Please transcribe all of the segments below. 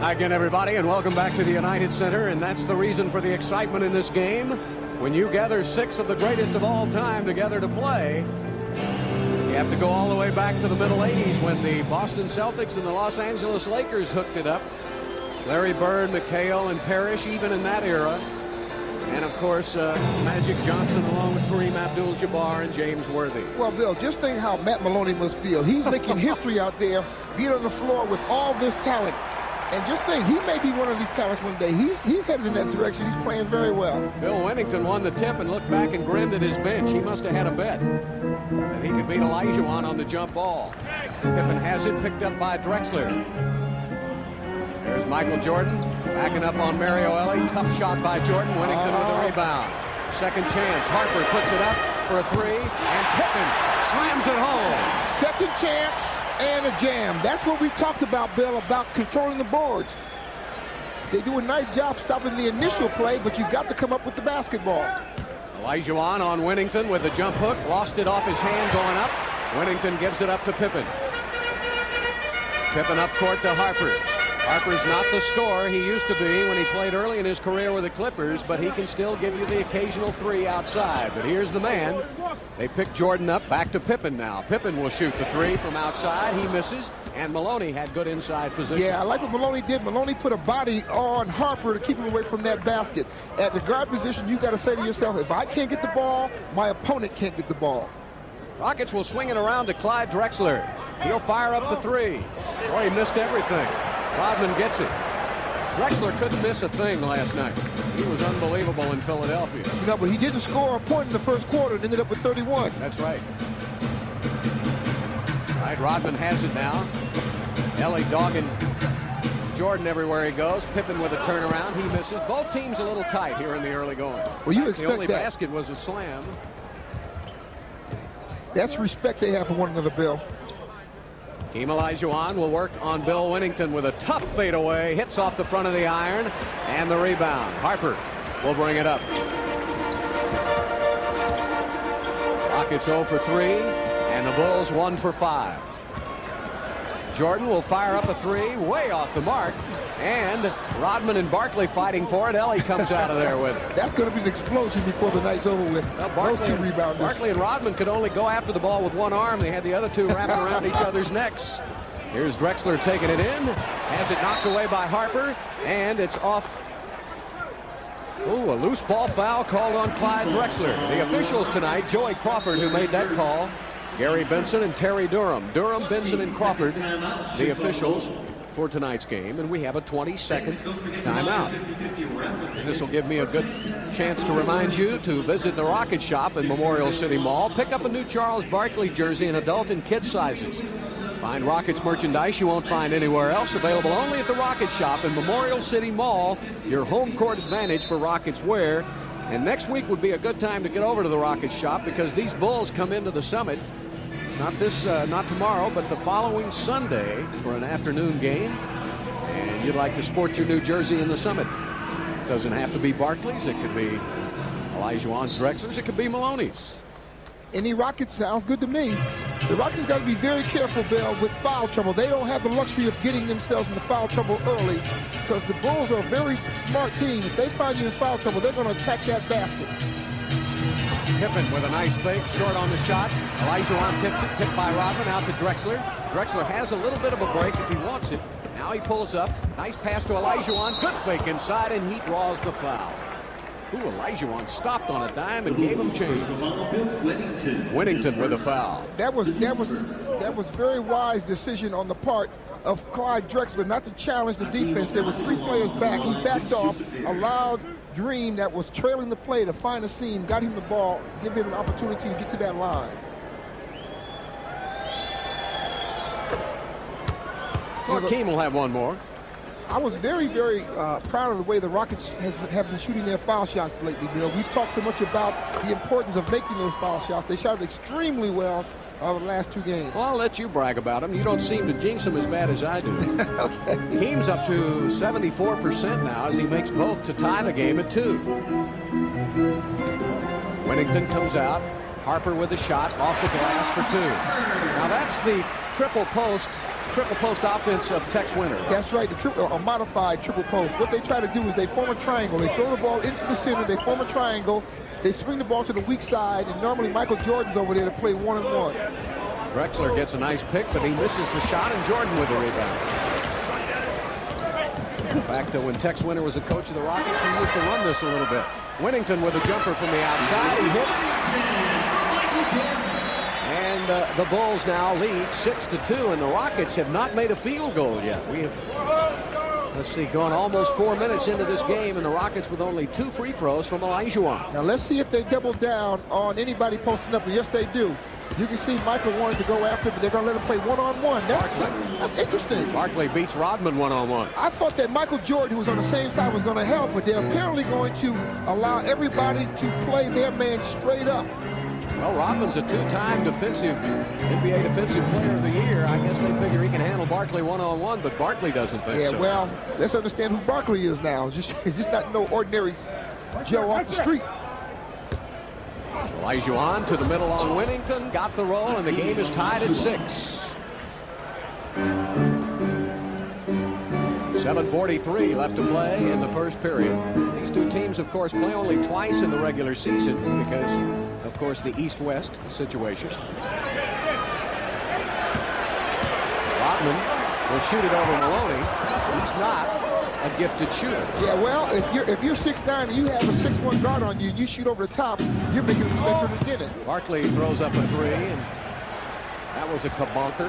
Hi again, everybody, and welcome back to the United Center. And that's the reason for the excitement in this game. When you gather 6 of the greatest of all time together to play, you have to go all the way back to the middle 80s when the Boston Celtics and the Los Angeles Lakers hooked it up. Larry Bird, McHale, and Parrish, even in that era. And, of course, Magic Johnson along with Kareem Abdul-Jabbar and James Worthy. Well, Bill, just think how Matt Maloney must feel. He's making history out there, being on the floor with all this talent. And just think, he may be one of these talents one day. He's headed in that direction. He's playing very well. Bill Wennington won the tip and looked back and grinned at his bench. He must have had a bet that he could beat Olajuwon on the jump ball. Pippen has it, picked up by Drexler. There's Michael Jordan backing up on Mario Elie. Tough shot by Jordan. Wennington with the rebound. Second chance. Harper puts it up for a three, and Pippen slams it home. Second chance and a jam. That's what we talked about, Bill, about controlling the boards. They do a nice job stopping the initial play, but you've got to come up with the basketball. Olajuwon on Wennington with the jump hook. Lost it off his hand going up. Wennington gives it up to Pippen. Pippen up court to Harper. Harper's not the scorer he used to be when he played early in his career with the Clippers, but he can still give you the occasional three outside. But here's the man. They pick Jordan up, back to Pippen now. Pippen will shoot the three from outside. He misses, and Maloney had good inside position. Yeah, I like what Maloney did. Maloney put a body on Harper to keep him away from that basket. At the guard position, you got to say to yourself, if I can't get the ball, my opponent can't get the ball. Rockets will swing it around to Clyde Drexler. He'll fire up the three. Boy, he missed everything. Rodman gets it. Drexler couldn't miss a thing last night. He was unbelievable in Philadelphia. You know, but he didn't score a point in the first quarter and ended up with 31. That's right. All right, Rodman has it now. Elie dogging Jordan everywhere he goes. Pippen with a turnaround. He misses. Both teams a little tight here in the early going. Well, you expect the only that. basket was a slam. That's respect they have for one another, Bill. Hakeem Olajuwon will work on Bill Wennington with a tough fadeaway. Hits off the front of the iron, and the rebound. Harper will bring it up. Rockets 0 for 3, and the Bulls 1 for 5. Jordan will fire up a three, way off the mark, and Rodman and Barkley fighting for it. Elie comes out of there with it. That's going to be an explosion before the night's over with. Those two rebounders. Barkley and Rodman could only go after the ball with one arm. They had the other two wrapped around each other's necks. Here's Drexler taking it in. Has it knocked away by Harper, and it's off. Ooh, a loose ball foul called on Clyde Drexler. The officials tonight, Joey Crawford, who made that call, Gary Benson and Terry Durham. Durham, Benson, and Crawford, the officials for tonight's game, and we have a 20-second timeout. This will give me a good chance to remind you to visit the Rocket Shop in Memorial City Mall. Pick up a new Charles Barkley jersey in adult and kid sizes. Find Rockets merchandise you won't find anywhere else. Available only at the Rocket Shop in Memorial City Mall. Your home court advantage for Rockets wear. And next week would be a good time to get over to the Rocket Shop because these Bulls come into the Summit. Not tomorrow, but the following Sunday for an afternoon game. And you'd like to sport your new jersey in the Summit. It doesn't have to be Barkley's. It could be Olajuwon's, Drexler's. It could be Maloney's. Any Rockets sounds good to me. The Rockets got to be very careful, Bill, with foul trouble. They don't have the luxury of getting themselves into foul trouble early because the Bulls are a very smart team. If they find you in foul trouble, they're going to attack that basket. Pippen with a nice fake, short on the shot. Olajuwon tips it, tipped by Rodman out to Drexler. Drexler has a little bit of a break if he wants it. Now he pulls up. Nice pass to Olajuwon. Good fake inside, and he draws the foul. Ooh, Olajuwon stopped on a dime and gave him change. Wennington with a foul. That was very wise decision on the part of Clyde Drexler not to challenge the defense. There were 3 players back. He backed off, allowed Dream that was trailing the play to find a seam, got him the ball, give him an opportunity to get to that line. Hakeem will have one more. I was very, very proud of the way the Rockets have been shooting their foul shots lately, Bill. We've talked so much about the importance of making those foul shots. They shot extremely well over the last 2 games. Well, I'll let you brag about them. You don't seem to jinx them as bad as I do. Okay. Hakeem's up to 74% now as he makes both to tie the game at 2. Wennington comes out. Harper with a shot off the glass for 2. Now that's the triple post triple post offense of Tex Winter. That's right, a modified triple post. What they try to do is they form a triangle. They throw the ball into the center. They form a triangle. They swing the ball to the weak side, and normally Michael Jordan's over there to play one-on-one. Drexler gets a nice pick, but he misses the shot, and Jordan with the rebound. Back to when Tex Winter was a coach of the Rockets, he used to run this a little bit. Whittington with a jumper from the outside. He hits. And the Bulls now lead 6-2, and the Rockets have not made a field goal yet. We have, let's see, gone almost 4 minutes into this game, and the Rockets with only 2 free throws from Olajuwon. Now let's see if they double down on anybody posting up, and yes, they do. You can see Michael wanted to go after it, but they're going to let him play one-on-one. That's interesting. Barkley beats Rodman one-on-one. I thought that Michael Jordan, who was on the same side, was going to help, but they're apparently going to allow everybody to play their man straight up. Well, Rodman's a 2-time NBA Defensive Player of the Year. I guess they figure he can handle Barkley one-on-one, but Barkley doesn't think so. Yeah, well, let's understand who Barkley is now. Just not no ordinary Joe off the street. Olajuwon to the middle on Whittington, got the roll, and the game is tied at 6. 7:43 left to play in the first period. These two teams, of course, play only twice in the regular season because, of course, the East-West situation. Rodman will shoot it over Maloney. He's not a gifted shooter. Yeah, well, if you're 6'9" and you have a 6'1" guard on you and you shoot over the top, you're making a mistake from the beginning. Barkley throws up a 3, and that was a kabonker.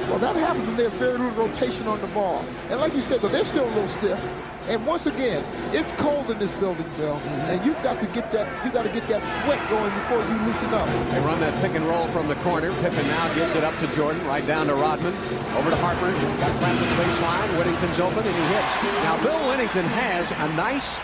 Well, that happens when there's very little rotation on the ball. And like you said, though, they're still a little stiff. And once again, it's cold in this building, Bill. And you've got to get that sweat going before you loosen up. They run that pick and roll from the corner. Pippen now gives it up to Jordan, right down to Rodman. Over to Harper. Got clamped at the baseline. Whittington's open, and he hits. Now, Bill Whittington has a nice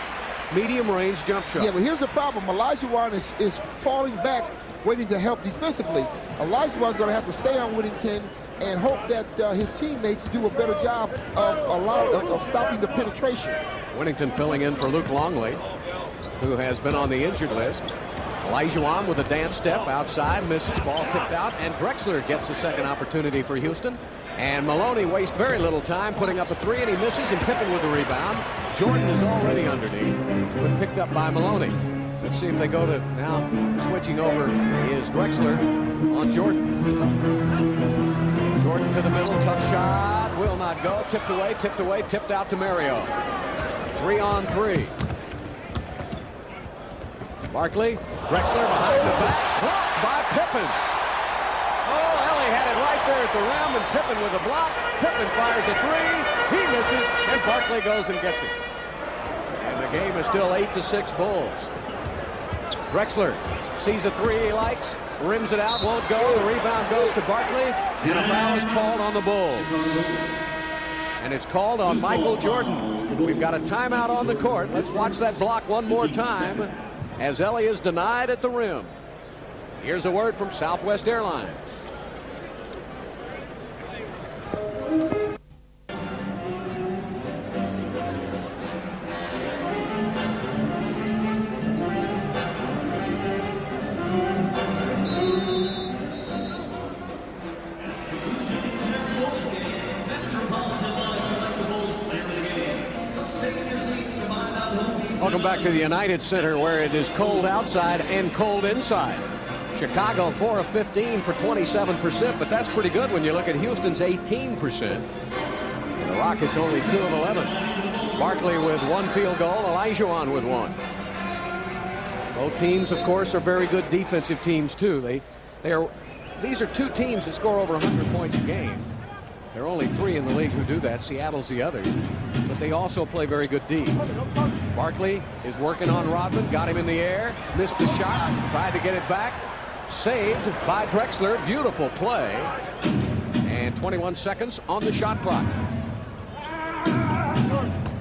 medium-range jump shot. Yeah, but here's the problem. Olajuwon is falling back, waiting to help defensively. Olajuwon's going to have to stay on Whittington and hope that his teammates do a better job of stopping the penetration. Whittington filling in for Luke Longley, who has been on the injured list. Olajuwon with a dance step outside, misses, ball tipped out, and Drexler gets a second opportunity for Houston. And Maloney wastes very little time putting up a 3, and he misses, and Pippen with the rebound. Jordan is already underneath, but picked up by Maloney. Let's see if they go to now switching over is Drexler on Jordan. Jordan to the middle, tough shot, will not go, tipped away, tipped out to Mario. 3-on-3. Barkley, Drexler behind the back, blocked by Pippen. Oh, Ellie had it right there at the rim, and Pippen with a block. Pippen fires a 3, he misses, and Barkley goes and gets it. And the game is still 8-6 Bulls. Drexler sees a 3 he likes, rims it out, won't go. The rebound goes to Barkley, and a foul is called on the Bulls. And it's called on Michael Jordan. We've got a timeout on the court. Let's watch that block one more time as Ellie is denied at the rim. Here's a word from Southwest Airlines. Welcome back to the United Center, where it is cold outside and cold inside. Chicago 4 of 15 for 27%, but that's pretty good when you look at Houston's 18%. And the Rockets only 2 of 11. Barkley with 1 field goal, Olajuwon with 1. Both teams, of course, are very good defensive teams too. These are 2 teams that score over 100 points a game. There are only 3 in the league who do that. Seattle's the other. But they also play very good D. Barkley is working on Rodman. Got him in the air. Missed the shot. Tried to get it back. Saved by Drexler. Beautiful play. And 21 seconds on the shot clock.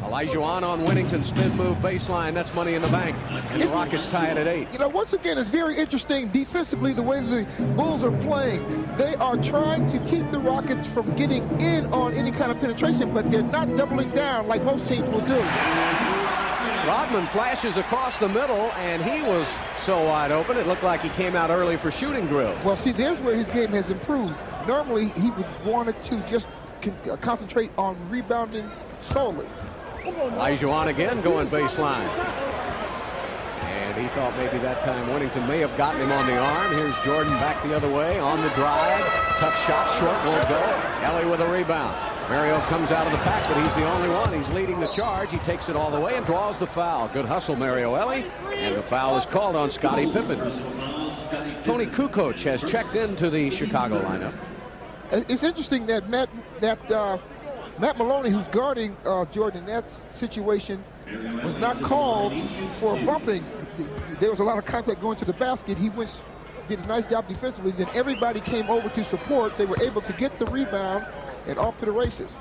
Olajuwon on Whittington. Spin move baseline. That's money in the bank. And the Rockets tie it at 8. You know, once again, it's very interesting defensively the way the Bulls are playing. They are trying to keep the Rockets from getting in on any kind of penetration, but they're not doubling down like most teams will do. Rodman flashes across the middle, and he was so wide open, it looked like he came out early for shooting drill. Well, see, there's where his game has improved. Normally, he would want to just concentrate on rebounding solely. Olajuwon again going baseline. And he thought maybe that time Winnington may have gotten him on the arm. Here's Jordan back the other way on the drive. Tough shot, short, won't go. Ellie with a rebound. Mario comes out of the pack, but he's the only one. He's leading the charge. He takes it all the way and draws the foul. Good hustle, Mario Ellie. And the foul is called on Scottie Pippen. Tony Kukoc has checked into the Chicago lineup. It's interesting that Matt Maloney, who's guarding Jordan in that situation, was not called for bumping. There was a lot of contact going to the basket. He did a nice job defensively. Then everybody came over to support. They were able to get the rebound and off to the races.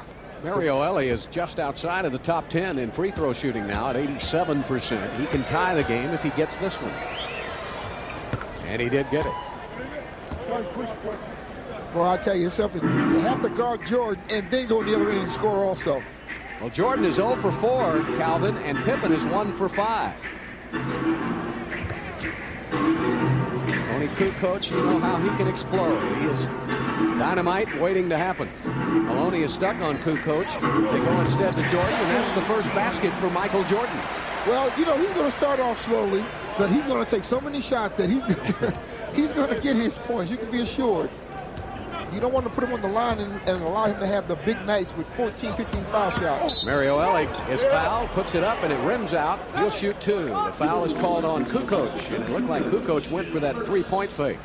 Mario Ellie is just outside of the top 10 in free throw shooting now at 87%. He can tie the game if he gets this one. And he did get it. Well, I tell you something, you have to guard Jordan and then go in the other end and score also. Well, Jordan is 0 for 4, Calvin, and Pippen is 1 for 5. Tony Kukoc, you know how he can explode. He is dynamite waiting to happen. Maloney is stuck on Kukoc. They go instead to Jordan, and that's the first basket for Michael Jordan. Well, you know, he's going to start off slowly, but he's going to take so many shots that he's going to get his points. You can be assured. You don't want to put him on the line and allow him to have the big nights with 14, 15 foul shots. Mario Ellie is fouled, puts it up, and it rims out. He'll shoot 2. The foul is called on Kukoc, and it looked like Kukoc went for that 3-point fake.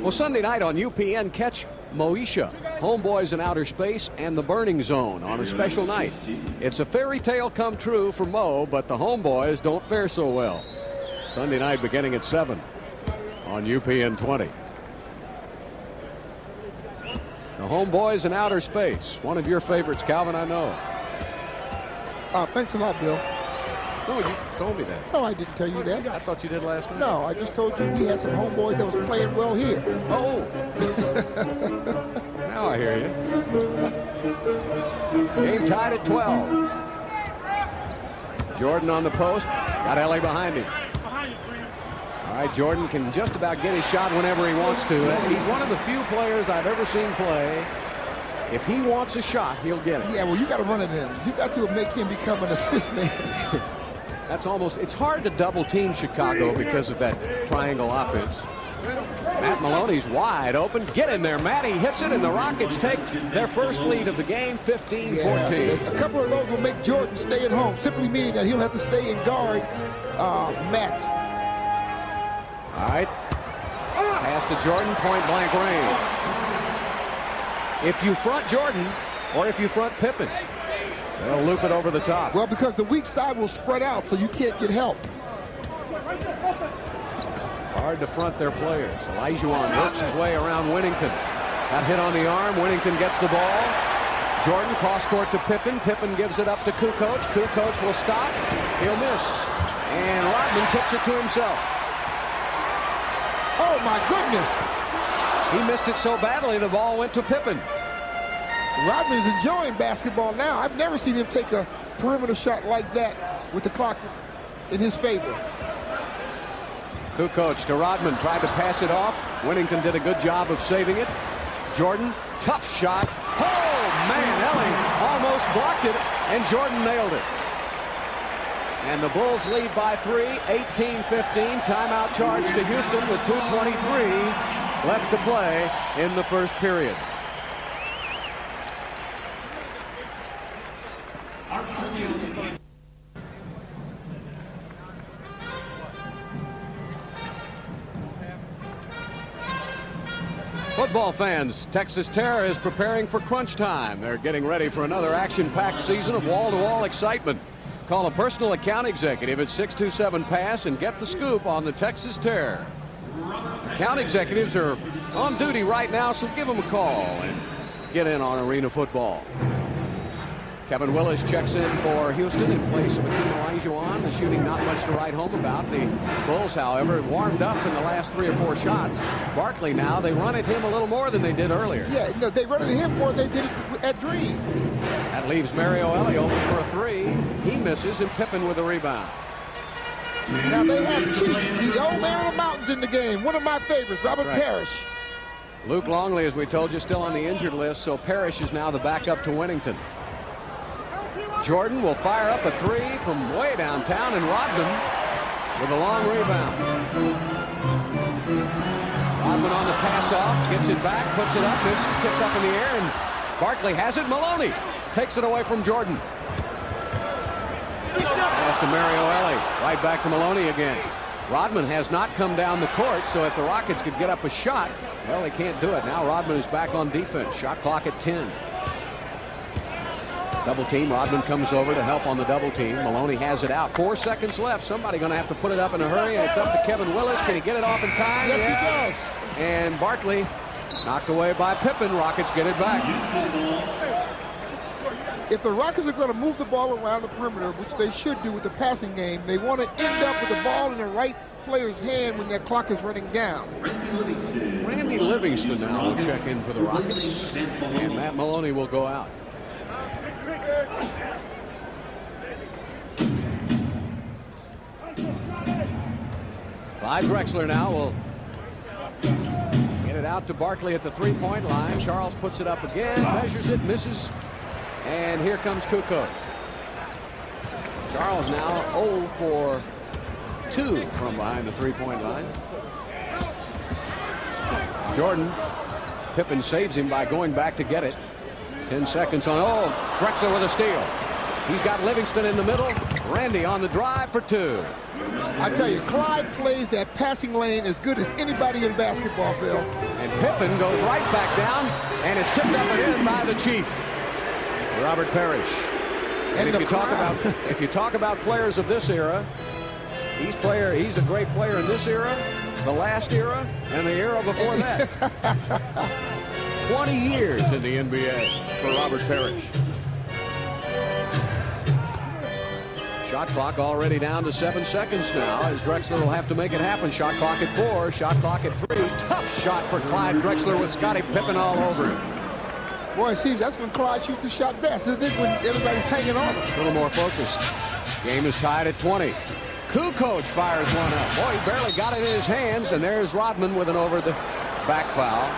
Well, Sunday night on UPN, catch Moesha, Homeboys in Outer Space, and The Burning Zone on a special night. It's a fairy tale come true for Mo, but the Homeboys don't fare so well. Sunday night beginning at 7 on UPN 20. The Homeboys in Outer Space. One of your favorites, Calvin, I know. Thanks a lot, Bill. No, you told me that. No, I didn't tell you that. I thought you did last night. No, I just told you we had some homeboys that was playing well here. Oh. Now I hear you. Game tied at 12. Jordan on the post. Got Ellie behind him. All right, Jordan can just about get his shot whenever he wants to. He's one of the few players I've ever seen play. If he wants a shot, he'll get it. Yeah, well, you got to run it in. You got to make him become an assist man. That's almost, it's hard to double team Chicago because of that triangle offense. Matt Maloney's wide open. Get in there, Matt. He hits it, and the Rockets take their first lead of the game, 15-14. Yeah, a couple of those will make Jordan stay at home, simply meaning that he'll have to stay and guard Matt. All right. Pass to Jordan, point blank range. If you front Jordan or if you front Pippen, they'll loop it over the top. Well, because the weak side will spread out, so you can't get help. Hard to front their players. Olajuwon works his way around Winnington. Got hit on the arm. Winnington gets the ball. Jordan cross court to Pippen. Pippen gives it up to Kukoc. Kukoc will stop. He'll miss. And Rodman tips it to himself. Oh, my goodness. He missed it so badly, the ball went to Pippen. Rodman's enjoying basketball now. I've never seen him take a perimeter shot like that with the clock in his favor. Kukoc to Rodman, tried to pass it off. Winnington did a good job of saving it. Jordan, tough shot. Oh, man, Ellie almost blocked it, and Jordan nailed it. And the Bulls lead by 3, 18-15. Timeout charge to Houston with 2:23 left to play in the first period. Football fans, Texas Terror is preparing for crunch time. They're getting ready for another action-packed season of wall-to-wall excitement. Call a personal account executive at 627-PASS and get the scoop on the Texas Terror. Account executives are on duty right now, so give them a call and get in on arena football. Kevin Willis checks in for Houston in place of Akeem Olajuwon. The shooting not much to write home about. The Bulls, however, warmed up in the last 3 or 4 shots. Barkley now, they run at him a little more than they did earlier. Yeah, no, they run at him more than they did at Dream. That leaves Mario Ellie open for a 3. He misses, and Pippen with a rebound. Now they have Chief, the old man of the mountains in the game. One of my favorites, Robert Parrish. Luke Longley, as we told you, still on the injured list, so Parrish is now the backup to Winnington. Jordan will fire up a three from way downtown, and Rodman with a long rebound. Rodman on the pass off, gets it back, puts it up, misses, tipped up in the air, and Barkley has it. Maloney takes it away from Jordan. Pass to Mario Elie, right back to Maloney again. Rodman has not come down the court, so if the Rockets could get up a shot, well, they can't do it. Now Rodman is back on defense. Shot clock at 10. Double team. Rodman comes over to help on the double team. Maloney has it out. 4 seconds left. Somebody going to have to put it up in a hurry, and it's up to Kevin Willis. Can he get it off in time? Yes, he does. And Barkley knocked away by Pippen. Rockets get it back. If the Rockets are going to move the ball around the perimeter, which they should do with the passing game, they want to end up with the ball in the right player's hand when their clock is running down. Randy Livingston now will check in for the Rockets, and Matt Maloney will go out. Clyde Drexler now will get it out to Barkley at the three-point line. Charles puts it up again, measures it, misses. And here comes Kukoc. Charles now 0 for 2 from behind the three-point line. Jordan. Pippen saves him by going back to get it. 10 seconds on. Oh, Drexler with a steal. He's got Livingston in the middle. Randy on the drive for 2. I tell you, Clyde plays that passing lane as good as anybody in basketball, Bill. And Pippen goes right back down, and it's tipped up and in by the Chief, Robert Parrish. And if you talk about players of this era, he's a great player in this era, the last era, and the era before that. 20 years in the NBA for Robert Parrish. Shot clock already down to 7 seconds now, as Drexler will have to make it happen. Shot clock at 4, shot clock at 3. Tough shot for Clyde Drexler with Scottie Pippen all over him. Boy, see, that's when Clyde shoots the shot best, isn't it? When everybody's hanging on him. A little more focused. Game is tied at 20. Kukoc fires one up. Boy, he barely got it in his hands, and there's Rodman with an over-the-back foul.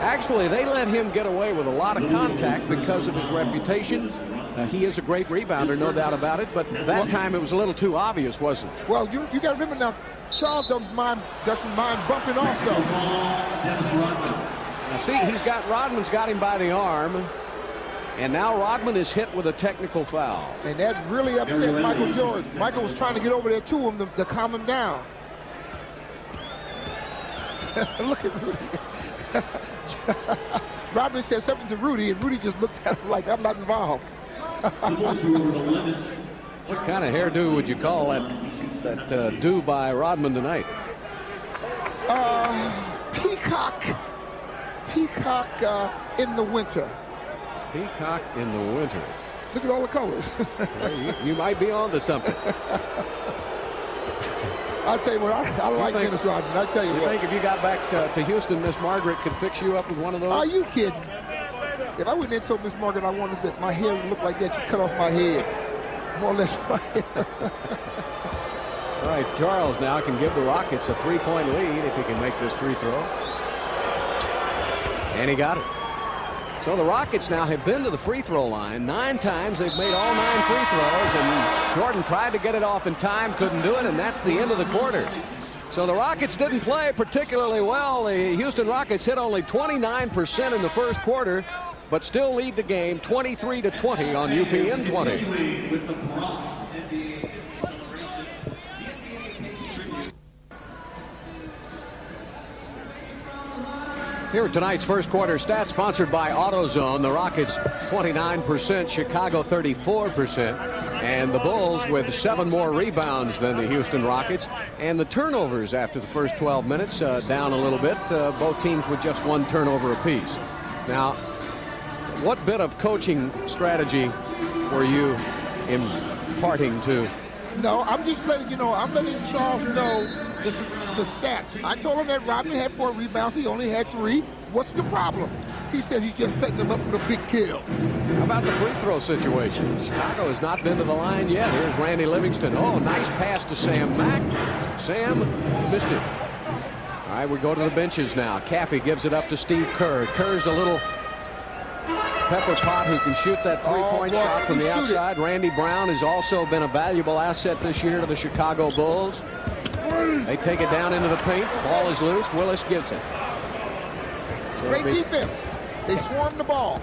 Actually, they let him get away with a lot of contact because of his reputation. He is a great rebounder, no doubt about it, but that time it was a little too obvious, wasn't it? Well, you got to remember now, Charles doesn't mind bumping also. Now see, Rodman's got him by the arm, and now Rodman is hit with a technical foul. And that really upset Michael Jordan. Michael was trying to get over there to him to calm him down. Look at Rudy. Rodman said something to Rudy, and Rudy just looked at him like, I'm not involved. What kind of hairdo would you call that do by Rodman tonight? Peacock in the winter. Peacock in the winter. Look at all the colors. Well, you might be on to something. I'll tell you what, I like Dennis Rodman. I'll tell you what. You think if you got back to Houston, Miss Margaret could fix you up with one of those? Are you kidding? If I wouldn't have told Miss Margaret I wanted that my hair would look like that, she'd cut off my head. More or less my hair. All right, Charles now can give the Rockets a 3-point lead if he can make this free throw. And he got it. So the Rockets now have been to the free throw line 9 times. They've made all 9 free throws, and Jordan tried to get it off in time, couldn't do it, and that's the end of the quarter. So the Rockets didn't play particularly well. The Houston Rockets hit only 29% in the first quarter, but still lead the game 23-20 on UPN 20. Here are tonight's first quarter stats, sponsored by AutoZone. The Rockets 29%, Chicago 34%, and the Bulls with 7 more rebounds than the Houston Rockets. And the turnovers after the first 12 minutes down a little bit, both teams with just 1 turnover apiece. Now, what bit of coaching strategy were you imparting to? No, I'm just letting you know, I'm letting Charles know the stats. I told him that Rodman had 4 rebounds. He only had 3. What's the problem? He says he's just setting them up for the big kill. How about the free throw situation? Chicago has not been to the line yet. Here's Randy Livingston. Oh, nice pass to Sam Mack. Sam missed it. All right, we go to the benches now. Caffey gives it up to Steve Kerr. Kerr's a little pepper pot who can shoot that three-point shot from the outside. Randy Brown has also been a valuable asset this year to the Chicago Bulls. They take it down into the paint. Ball is loose. Willis gets it. So great defense. They swarm the ball.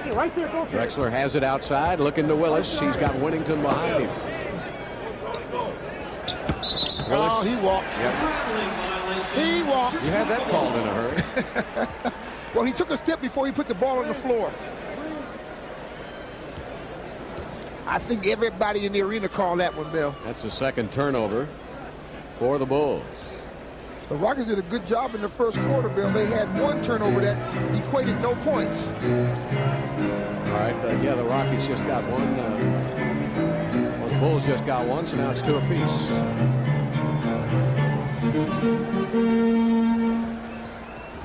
Drexler has it outside, looking to Willis. He's got Winnington behind him. Willis. Oh, he walked. Yep. He walked. You had that called in a hurry. Well, he took a step before he put the ball on the floor. I think everybody in the arena called that one, Bill. That's the second turnover for the Bulls. The Rockets did a good job in the first quarter, Bill. They had one turnover that equated no points. All right, yeah, the Rockets just got one. Well, the Bulls just got one, so now it's 2 apiece.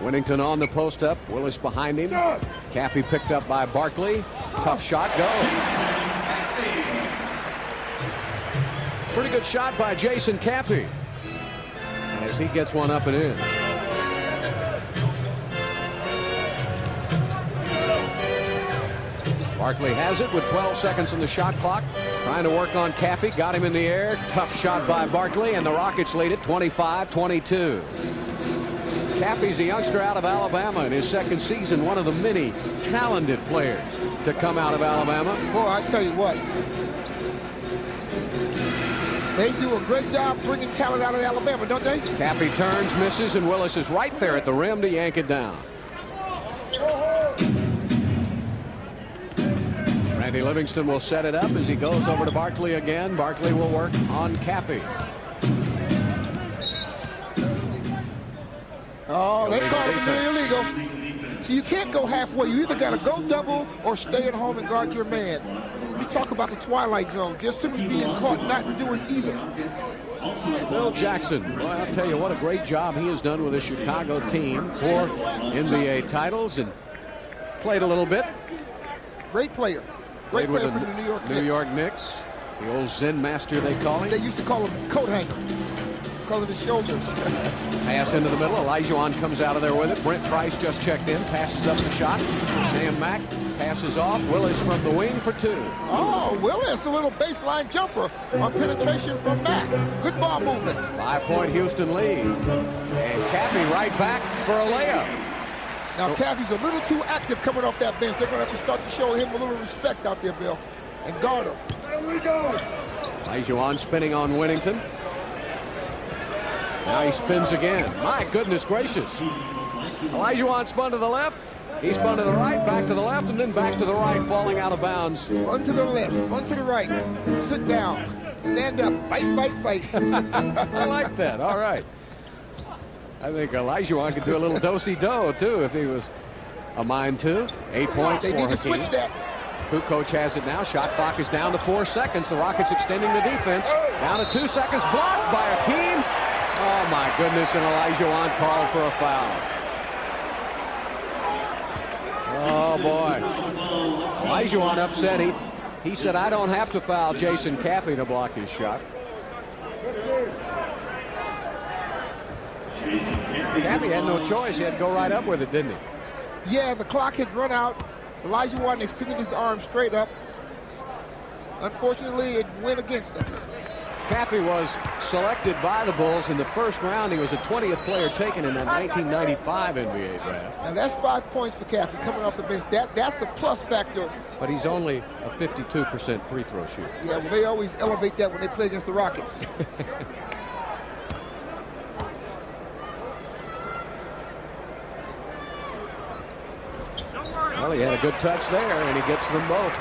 Winnington on the post up. Willis behind him. Caffey picked up by Barkley. Tough shot. Go. Pretty good shot by Jason Caffey. As he gets one up and in. Barkley has it with 12 seconds on the shot clock. Trying to work on Caffey. Got him in the air. Tough shot by Barkley, and the Rockets lead it 25-22. Caffey's a youngster out of Alabama in his second season. One of the many talented players to come out of Alabama. Boy, I tell you what. They do a great job bringing talent out of Alabama, don't they? Caffey turns, misses, and Willis is right there at the rim to yank it down. Randy Livingston will set it up as he goes over to Barkley again. Barkley will work on Caffey. Oh, they called it illegal. So you can't go halfway. You either got to go double or stay at home and guard your man. We talk about the twilight zone, just simply being caught not doing either. Phil Jackson, well, I'll tell you what a great job he has done with the Chicago team. 4 NBA titles and played a little bit. Great player. Great player for the New York Knicks. The old Zen master they call him. They used to call him coat hanger because of his shoulders. Pass into the middle. Olajuwon comes out of there with it. Brent Price just checked in. Passes up the shot. Sam Mack passes off. Willis from the wing for 2. Oh, Willis, a little baseline jumper on penetration from Mack. Good ball movement. 5-point Houston lead. And Caffey right back for a layup. Now, Caffey's a little too active coming off that bench. They're going to have to start to show him a little respect out there, Bill, and guard him. There we go. Olajuwon spinning on Winnington. Now he spins again. My goodness gracious. Olajuwon spun to the left. He spun to the right, back to the left, and then back to the right, falling out of bounds. One to the left, one to the right. Sit down. Stand up. Fight, fight, fight. I like that. All right. I think Olajuwon could do a little do-si-do, too, if he was a mind to. 8 points they for need to Hakeem. switch that. Kukoc has it now. Shot clock is down to 4 seconds. The Rockets extending the defense. Down to 2 seconds. Blocked by Hakeem. Oh, my goodness, and Olajuwon called for a foul. Oh, boy. Olajuwon upset. He said, I don't have to foul Jason Caffey to block his shot. Caffey had no choice. He had to go right up with it, didn't he? Yeah, the clock had run out. Olajuwon extended his arm straight up. Unfortunately, it went against him. Caffey was selected by the Bulls in the first round. He was the 20th player taken in that 1995 NBA draft. And that's 5 points for Caffey coming off the bench. That's the plus factor. But he's only a 52% free throw shooter. Yeah, well, they always elevate that when they play against the Rockets. Well, he had a good touch there, and he gets them both.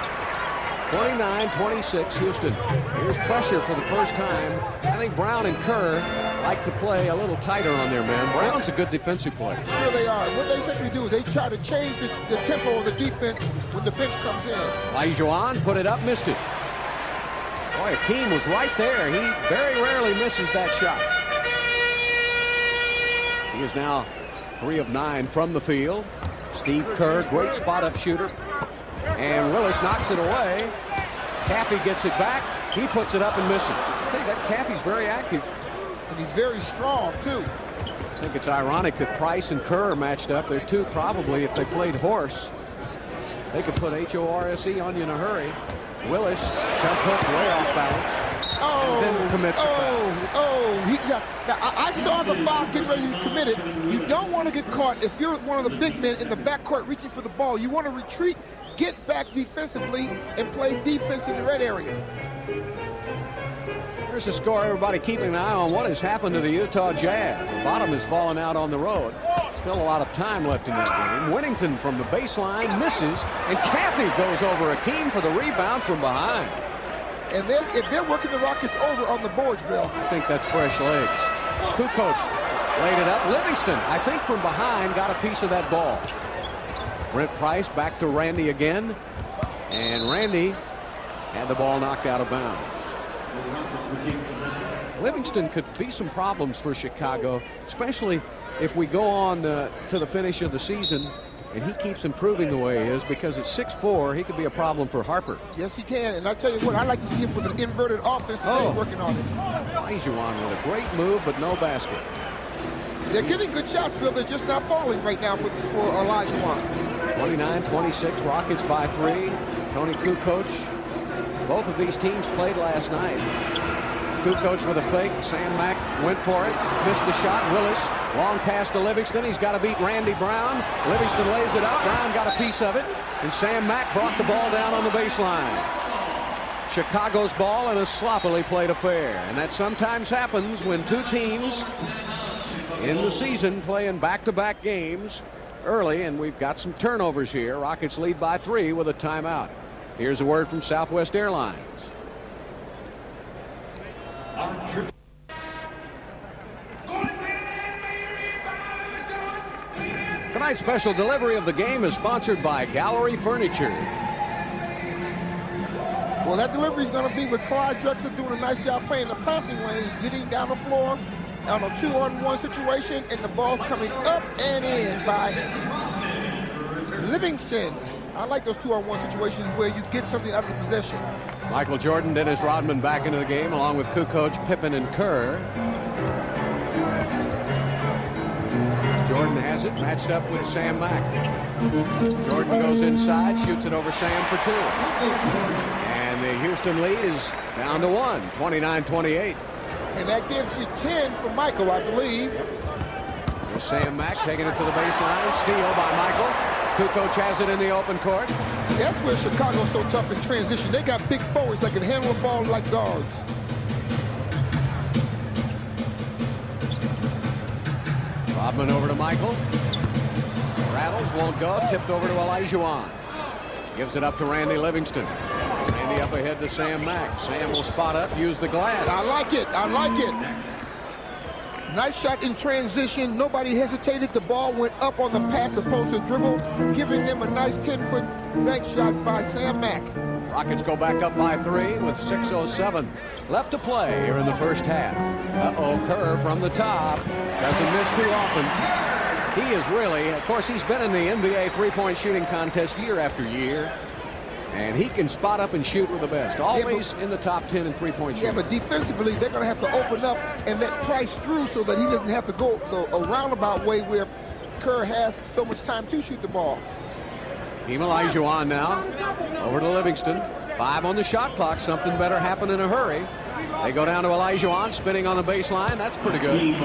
29-26 Houston. Here's pressure for the first time. I think Brown and Kerr like to play a little tighter on their men. Brown's a good defensive player. Sure they are. What they simply do is they try to change the tempo of the defense when the bench comes in. Olajuwon put it up, missed it. Boy, Hakeem was right there. He very rarely misses that shot. He is now 3 of 9 from the field. Steve Kerr, great spot-up shooter. And Willis knocks it away. Caffey gets it back. He puts it up and misses. I think that Caffey's very active And he's very strong, too. I think it's ironic that Price and Kerr are matched up. They're two probably, if they played horse, they could put H-O-R-S-E on you in a hurry. Willis, jump hook, way off balance. Oh, and then commits a foul. Now, I saw the foul getting ready to be committed. You don't want to get caught. If you're one of the big men in the backcourt reaching for the ball, you want to retreat, get back defensively, and play defense in the red area. Here's the score. Everybody keeping an eye on what has happened to the Utah Jazz. The bottom has fallen out on the road. Still a lot of time left in that game. Whittington from the baseline misses, and Cathy goes over Akeem for the rebound from behind. And if they're working the Rockets over on the boards, Bill. I think that's fresh legs. Kukoc laid it up. Livingston, I think from behind, got a piece of that ball. Brent Price back to Randy again. And Randy had the ball knocked out of bounds. Livingston could be some problems for Chicago, especially if we go on to the finish of the season and he keeps improving the way he is, because at 6'4", he could be a problem for Harper. Yes, he can. And I tell you what, I like to see him with an inverted offense. They're working on it. Olajuwon with a great move, but no basket. They're getting good shots, Bill. They're just not falling right now for Olajuwon. 29-26, Rockets by 3. Tony Kukoc. Both of these teams played last night. Kukoc with a fake. Sam Mack went for it. Missed the shot. Willis. Long pass to Livingston. He's got to beat Randy Brown. Livingston lays it up. Brown got a piece of it. And Sam Mack brought the ball down on the baseline. Chicago's ball in a sloppily played affair. And that sometimes happens when two teams in the season playing back-to-back games early. And we've got some turnovers here. Rockets lead by 3 with a timeout. Here's a word from Southwest Airlines. Tonight's special delivery of the game is sponsored by Gallery Furniture. Well, that delivery is going to be with Clyde Drexler doing a nice job playing the passing lanes, getting down the floor on a 2-on-1 situation, and the ball's coming up and in by Livingston. I like those 2-on-1 situations where you get something out of the possession. Michael Jordan, Dennis Rodman back into the game, along with Kukoc, Pippen, and Kerr. Jordan has it, matched up with Sam Mack. Jordan goes inside, shoots it over Sam for 2. And the Houston lead is down to 1, 29-28. And that gives you 10 for Michael, I believe. There's Sam Mack taking it to the baseline. Steal by Michael. Kukoc has it in the open court. That's where Chicago's so tough in transition. They got big forwards that can handle the ball like guards. Rodman over to Michael. Rattles, won't go. Tipped over to Olajuwon. Gives it up to Randy Livingston. Randy up ahead to Sam Mack. Sam will spot up, use the glass. I like it. I like it. Nice shot in transition. Nobody hesitated. The ball went up on the pass opposed to dribble, giving them a nice 10-foot bank shot by Sam Mack. Rockets go back up by 3 with 6:07 left to play here in the first half. Kerr from the top. Doesn't miss too often. He is really, of course, he's been in the NBA three-point shooting contest year after year. And he can spot up and shoot with the best. Always in the top 10 in three-point shooting. Yeah, but defensively, they're going to have to open up and let Price through so that he doesn't have to go a roundabout way where Kerr has so much time to shoot the ball. Team Olajuwon now. Over to Livingston. 5 on the shot clock. Something better happen in a hurry. They go down to Olajuwon, spinning on the baseline. That's pretty good.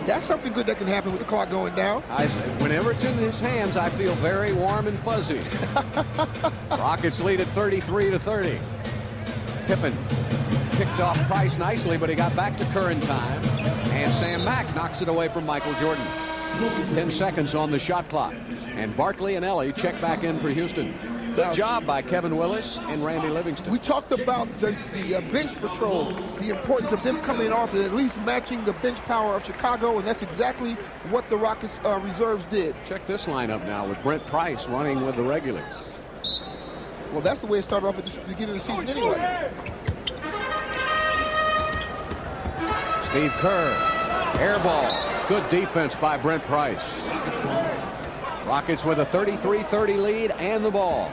That's something good that can happen with the clock going down. I say, whenever it's in his hands, I feel very warm and fuzzy. Rockets lead at 33-30. Pippen picked off Price nicely, but he got back to Kerr in time. And Sam Mack knocks it away from Michael Jordan. 10 seconds on the shot clock. And Barkley and Ellie check back in for Houston. Good job by Kevin Willis and Randy Livingston. We talked about the bench patrol, the importance of them coming off and at least matching the bench power of Chicago, and that's exactly what the Rockets reserves did. Check this lineup now with Brent Price running with the regulars. Well, that's the way it started off at the beginning of the season anyway. Steve Kerr, air ball. Good defense by Brent Price. Rockets with a 33-30 lead and the ball.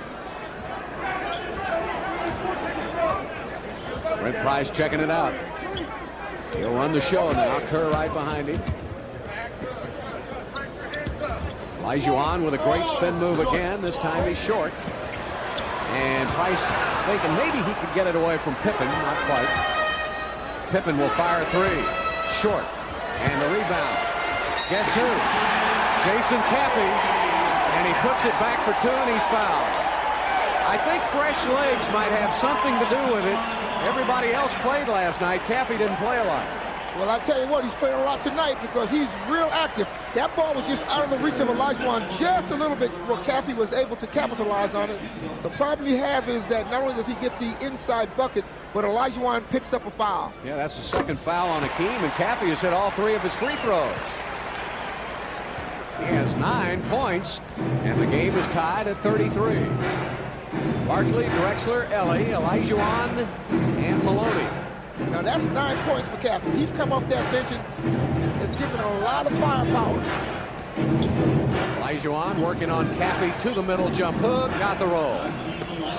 Brent Price checking it out. He'll run the show now. Kerr right behind him. Olajuwon with a great spin move again. This time he's short. And Price thinking maybe he could get it away from Pippen. Not quite. Pippen will fire three. Short. And the rebound. Guess who? Jason Caffey. And he puts it back for two, and he's fouled. I think fresh legs might have something to do with it. Everybody else played last night. Caffey didn't play a lot. Well, I tell you what, he's playing a lot tonight because he's real active. That ball was just out of the reach of Olajuwon just a little bit where Caffey was able to capitalize on it. The problem you have is that not only does he get the inside bucket, but Olajuwon picks up a foul. Yeah, that's the second foul on Hakeem, and Caffey has hit all three of his free throws. He has 9 points, and the game is tied at 33. Barkley, Drexler, Ellie, Olajuwon, and Maloney. Now that's 9 points for Caffey. He's come off that bench and has given a lot of firepower. Olajuwon working on Caffey to the middle jump hook, got the roll.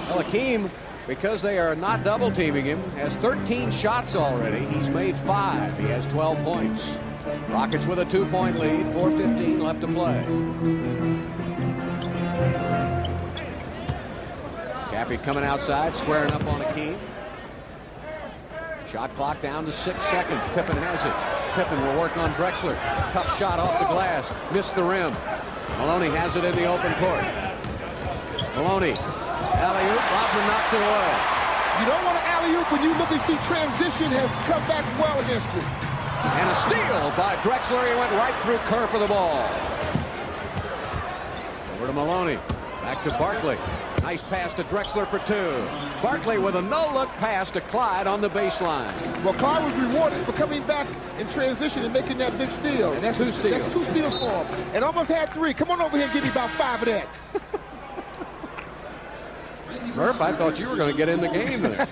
Well, Hakeem, because they are not double teaming him, has 13 shots already. He's made 5. He has 12 points. Rockets with a 2-point lead, 4:15 left to play. Caffey coming outside, squaring up on Hakeem. Shot clock down to 6 seconds. Pippen has it. Pippen will work on Drexler. Tough shot off the glass. Missed the rim. Maloney has it in the open court. Maloney. Alley-oop. Rodman knocks it away. You don't want an alley-oop when you look and see transition has come back well against you. And a steal by Drexler. He went right through Kerr for the ball. Over to Maloney. Back to Barkley. Nice pass to Drexler for two. Barkley with a no-look pass to Clyde on the baseline. Well, Clyde was rewarded for coming back in transition and making that big steal. That's two steals. That's 2 steals for him. And almost had 3. Come on over here and give me about 5 of that. Murph, I thought you were going to get in the game there.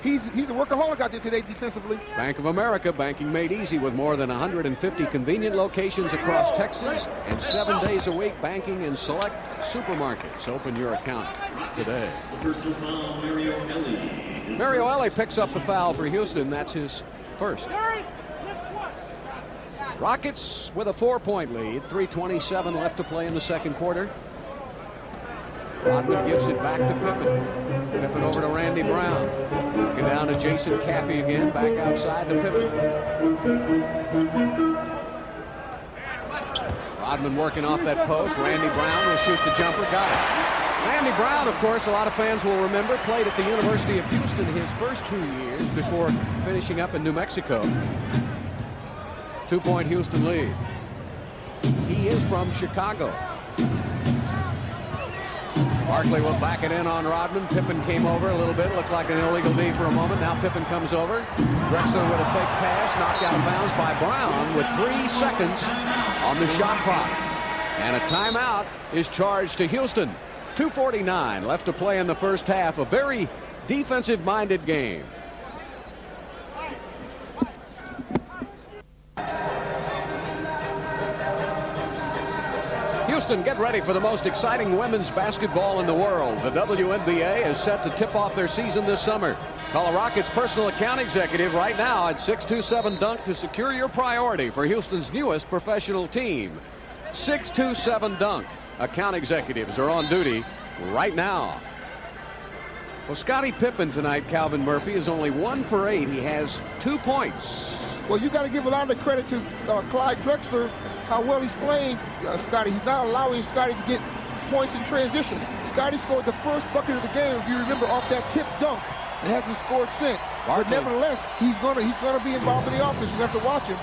He's a workaholic out there today defensively. Bank of America, banking made easy with more than 150 convenient locations across Texas and 7 days a week banking in select supermarkets. Open your account today. Mario Ellie picks up the foul for Houston. That's his first. Rockets with a 4-point lead. 3:27 left to play in the second quarter. Rodman gives it back to Pippen. Pippen over to Randy Brown. Looking down to Jason Caffey again. Back outside to Pippen. Rodman working off that post. Randy Brown will shoot the jumper. Got it. Randy Brown, of course, a lot of fans will remember, played at the University of Houston his first 2 years before finishing up in New Mexico. 2-point Houston lead. He is from Chicago. Barkley will back it in on Rodman. Pippen came over a little bit. Looked like an illegal D for a moment. Now Pippen comes over. Drexler with a fake pass. Knocked out of bounds by Brown with 3 seconds on the shot clock. And a timeout is charged to Houston. 2:49 left to play in the first half. A very defensive-minded game. Houston, get ready for the most exciting women's basketball in the world. The WNBA is set to tip off their season this summer. Call a Rockets personal account executive right now at 627-DUNK to secure your priority for Houston's newest professional team. 627-DUNK. Account executives are on duty right now. Well, Scottie Pippen tonight, Calvin Murphy, is only 1 for 8. He has 2 points. Well, you got to give a lot of credit to Clyde Drexler, how well he's playing, Scottie. He's not allowing Scottie to get points in transition. Scottie scored the first bucket of the game, if you remember, off that tip dunk, and hasn't scored since. Barkley. But nevertheless, he's gonna be involved in the offense. You have to watch him.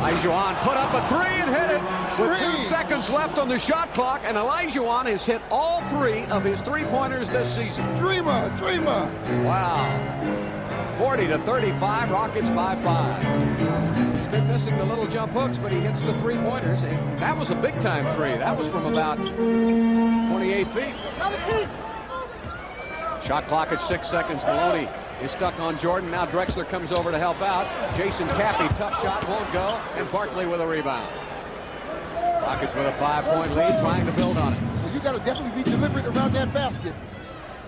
Olajuwon put up a 3 and hit it with 2 Three. seconds left on the shot clock, and Olajuwon has hit all 3 of his 3-pointers this season. Dreamer. Wow. 40-35, Rockets by 5. He's been missing the little jump hooks, but he hits the 3-pointers. And that was a big-time 3. That was from about 28 feet. Shot clock at 6 seconds. Maloney is stuck on Jordan. Now Drexler comes over to help out. Jason Caffey, tough shot, won't go. And Barkley with a rebound. Rockets with a 5-point lead, trying to build on it. Well, you got to definitely be deliberate around that basket.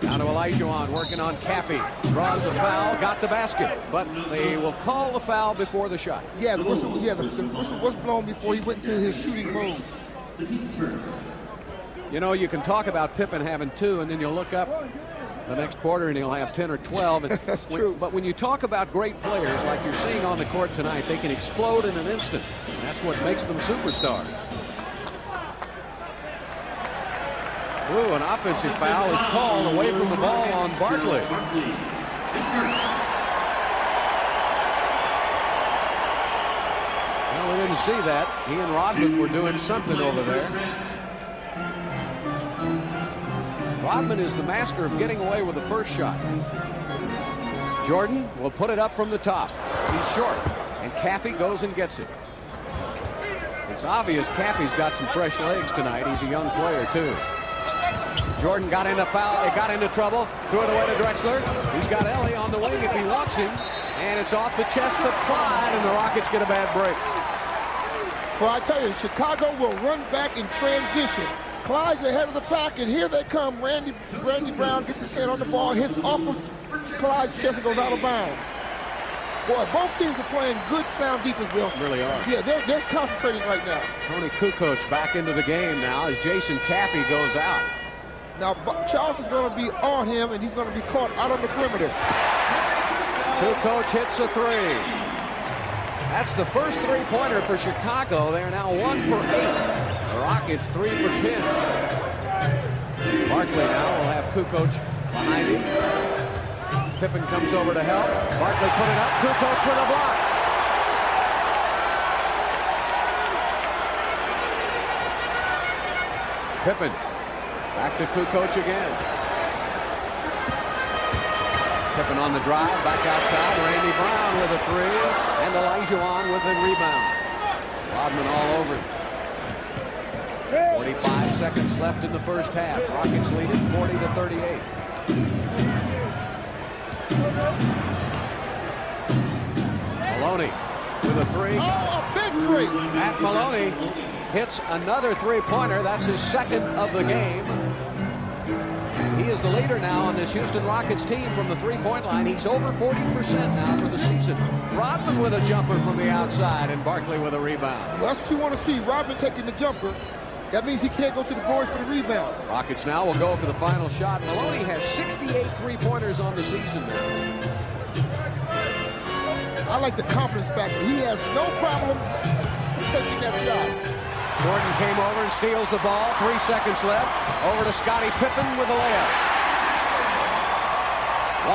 Down to Olajuwon, working on Caffey. Draws the foul, got the basket, but they will call the foul before the shot. Yeah, the whistle was blown before he went into his shooting mode. You know, you can talk about Pippen having 2, and then you'll look up the next quarter and he'll have 10 or 12. That's true. But when you talk about great players like you're seeing on the court tonight, they can explode in an instant. And that's what makes them superstars. Ooh, an offensive foul is called away from the ball on Barkley. Well, we didn't see that. He and Rodman were doing something over there. Rodman is the master of getting away with the first shot. Jordan will put it up from the top. He's short, and Caffey goes and gets it. It's obvious Caffey's got some fresh legs tonight. He's a young player, too. Jordan got into foul. It got into trouble. Threw it away to Drexler. He's got Ellie on the wing if he wants him. And it's off the chest of Clyde, and the Rockets get a bad break. Well, I tell you, Chicago will run back in transition. Clyde's ahead of the pack, and here they come. Randy Brown gets his hand on the ball, hits off of Clyde's chest and goes out of bounds. Boy, both teams are playing good, sound defense, Bill. Really are. Yeah, they're concentrating right now. Tony Kukoc back into the game now as Jason Caffey goes out. Now, Charles is going to be on him, and he's going to be caught out on the perimeter. Kukoc hits a 3. That's the first three-pointer for Chicago. They are now 1 for 8. The Rockets 3 for 10. Barkley now will have Kukoc behind him. Pippen comes over to help. Barkley put it up. Kukoc with a block. Pippen back to Kukoc again. Pippen on the drive, back outside. Randy Brown with a 3, and Olajuwon with the rebound. Rodman all over. 45 seconds left in the first half. Rockets lead it 40-38. Maloney with a 3. Oh, a big 3. Matt Maloney hits another three-pointer. That's his second of the game. He is the leader now on this Houston Rockets team from the three-point line. He's over 40% now for the season. Rodman with a jumper from the outside, and Barkley with a rebound. Well, that's what you want to see. Rodman taking the jumper. That means he can't go to the boards for the rebound. Rockets now will go for the final shot. Maloney has 68 three-pointers on the season now. I like the confidence factor. He has no problem taking that shot. Jordan came over and steals the ball. 3 seconds left. Over to Scottie Pippen with a layup.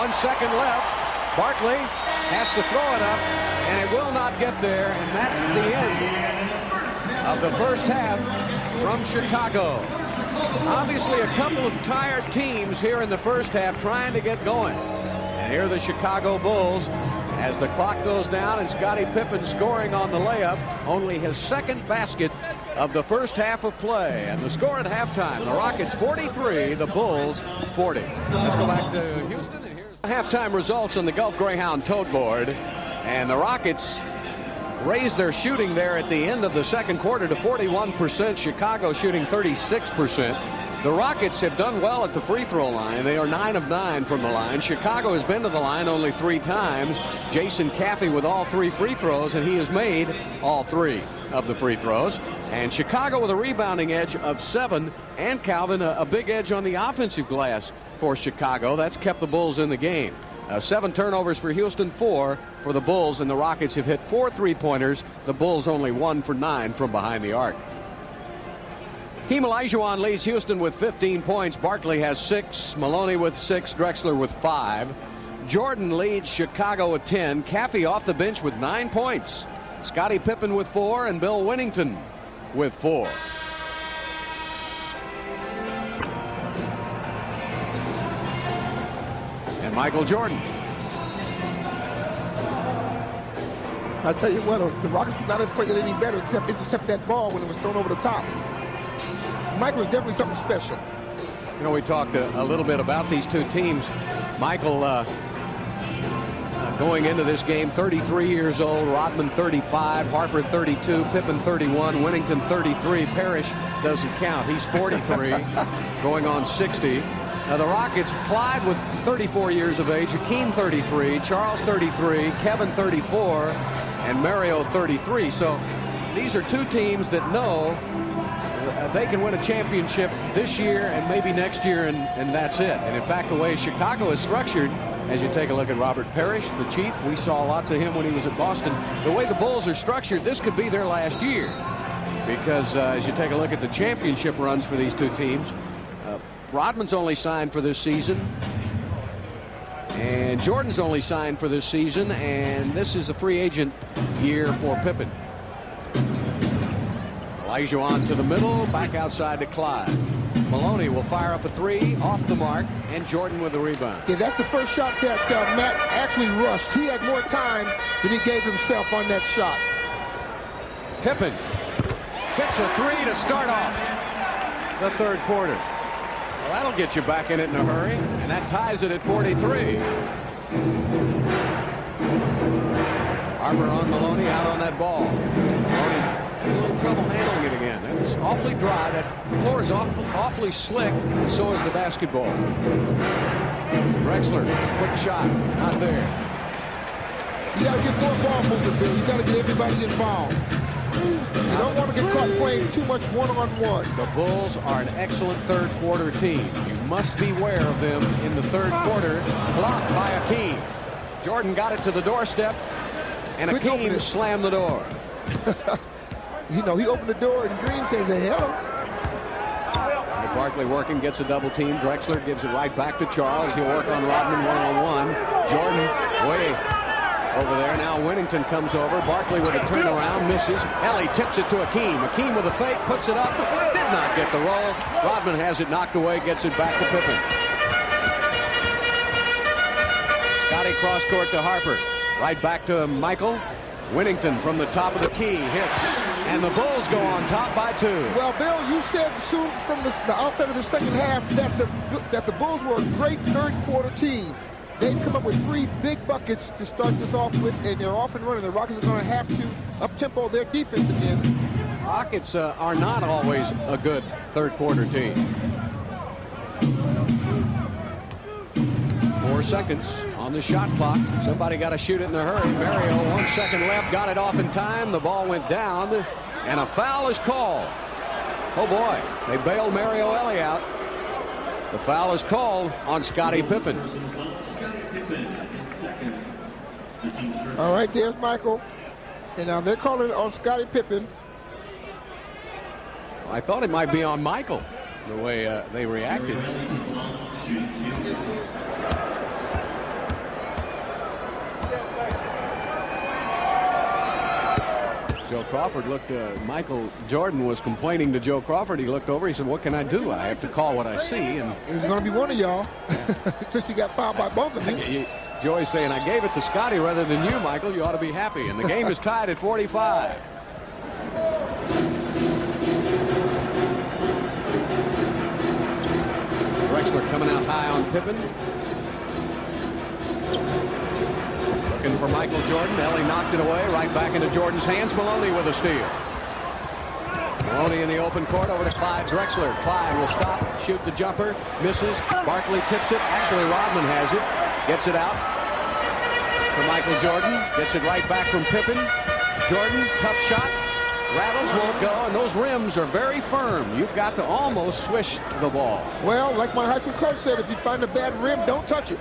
1 second left. Barkley has to throw it up, and it will not get there, and that's the end of the first half from Chicago. Obviously a couple of tired teams here in the first half trying to get going. And here are the Chicago Bulls as the clock goes down, and Scottie Pippen scoring on the layup, only his second basket of the first half of play. And the score at halftime, the Rockets 43, the Bulls 40. Let's go back to Houston, and here's the halftime results on the Gulf Greyhound tote board. And the Rockets raised their shooting there at the end of the second quarter to 41%. Chicago shooting 36%. The Rockets have done well at the free throw line. They are 9 of 9 from the line. Chicago has been to the line only 3 times. Jason Caffey with all 3 free throws, and he has made all 3 of the free throws. And Chicago with a rebounding edge of 7, and Calvin, a big edge on the offensive glass for Chicago. That's kept the Bulls in the game. 7 turnovers for Houston, 4 for the Bulls, and the Rockets have hit 4 3-pointers. The Bulls only 1 for 9 from behind the arc. Team Olajuwon leads Houston with 15 points. Barkley has 6, Maloney with 6, Drexler with 5. Jordan leads Chicago with 10. Caffey off the bench with 9 points. Scottie Pippen with 4, and Bill Winnington with 4. And Michael Jordan. I tell you what, the Rockets could not have played it any better except intercept that ball when it was thrown over the top. Michael is definitely something special. You know, we talked a little bit about these two teams. Michael going into this game 33 years old, Rodman 35, Harper 32, Pippen 31, Winnington 33. Parrish doesn't count. He's 43, going on 60. Now the Rockets, Clyde with 34 years of age, Hakeem 33, Charles 33, Kevin 34, and Mario 33. So these are two teams that know they can win a championship this year and maybe next year, and that's it. And in fact, the way Chicago is structured, as you take a look at Robert Parrish, the Chief, we saw lots of him when he was at Boston. The way the Bulls are structured, this could be their last year. Because as you take a look at the championship runs for these two teams, Rodman's only signed for this season, and Jordan's only signed for this season, and this is a free agent year for Pippen. Olajuwon to the middle, back outside to Clyde. Maloney will fire up a three, off the mark, and Jordan with the rebound. Yeah, that's the first shot that Matt actually rushed. He had more time than he gave himself on that shot. Pippen hits a three to start off the third quarter. Well, that'll get you back in it in a hurry, and that ties it at 43. Harper on Maloney, out on that ball. Maloney a little trouble handling it again. It's awfully dry. That floor is awfully slick, and so is the basketball. Drexler, quick shot, not there. You got to get more ball movement, Bill. You got to get everybody involved. You don't want to get caught playing too much one-on-one. The Bulls are an excellent third quarter team. You must beware of them in the third quarter. Blocked by Hakeem. Jordan got it to the doorstep, and Hakeem slammed the door. You know, he opened the door and Green says, hey, hello. Barkley working, gets a double team. Drexler gives it right back to Charles. He'll work on Rodman one-on-one. Jordan way over there. Now Winnington comes over. Barkley with a turnaround, misses. Ellie tips it to Hakeem. Hakeem with a fake, puts it up. Did not get the roll. Rodman has it knocked away, gets it back to Pippen. Scotty cross court to Harper. Right back to Michael. Winnington from the top of the key hits. And the Bulls go on top by 2. Well, Bill, you said soon from the outset of the second half that the Bulls were a great third quarter team. They've come up with 3 big buckets to start this off with, and they're off and running. The Rockets are going to have to up-tempo their defense again. Rockets are not always a good third quarter team. 4 seconds on the shot clock. Somebody got to shoot it in a hurry. Mario, 1 second left, got it off in time. The ball went down, and a foul is called. Oh boy, they bailed Mario Ellie out. The foul is called on Scottie Pippen. All right, there's Michael. And now they're calling it on Scottie Pippen. I thought it might be on Michael, the way they reacted. Joe Crawford looked, Michael Jordan was complaining to Joe Crawford. He looked over, he said, what can I do? I have to call what I see. And it was going to be one of y'all, since you got fouled by both of you. Joey's saying, I gave it to Scotty rather than you, Michael. You ought to be happy. And the game is tied at 45. Drexler coming out high on Pippen. Looking for Michael Jordan. Ellie knocked it away. Right back into Jordan's hands. Maloney with a steal. Maloney in the open court over to Clyde Drexler. Clyde will stop, shoot the jumper, misses. Barkley tips it. Actually, Rodman has it. Gets it out for Michael Jordan. Gets it right back from Pippen. Jordan, tough shot. Rattles, won't go, and those rims are very firm. You've got to almost swish the ball. Well, like my high school coach said, if you find a bad rim, don't touch it.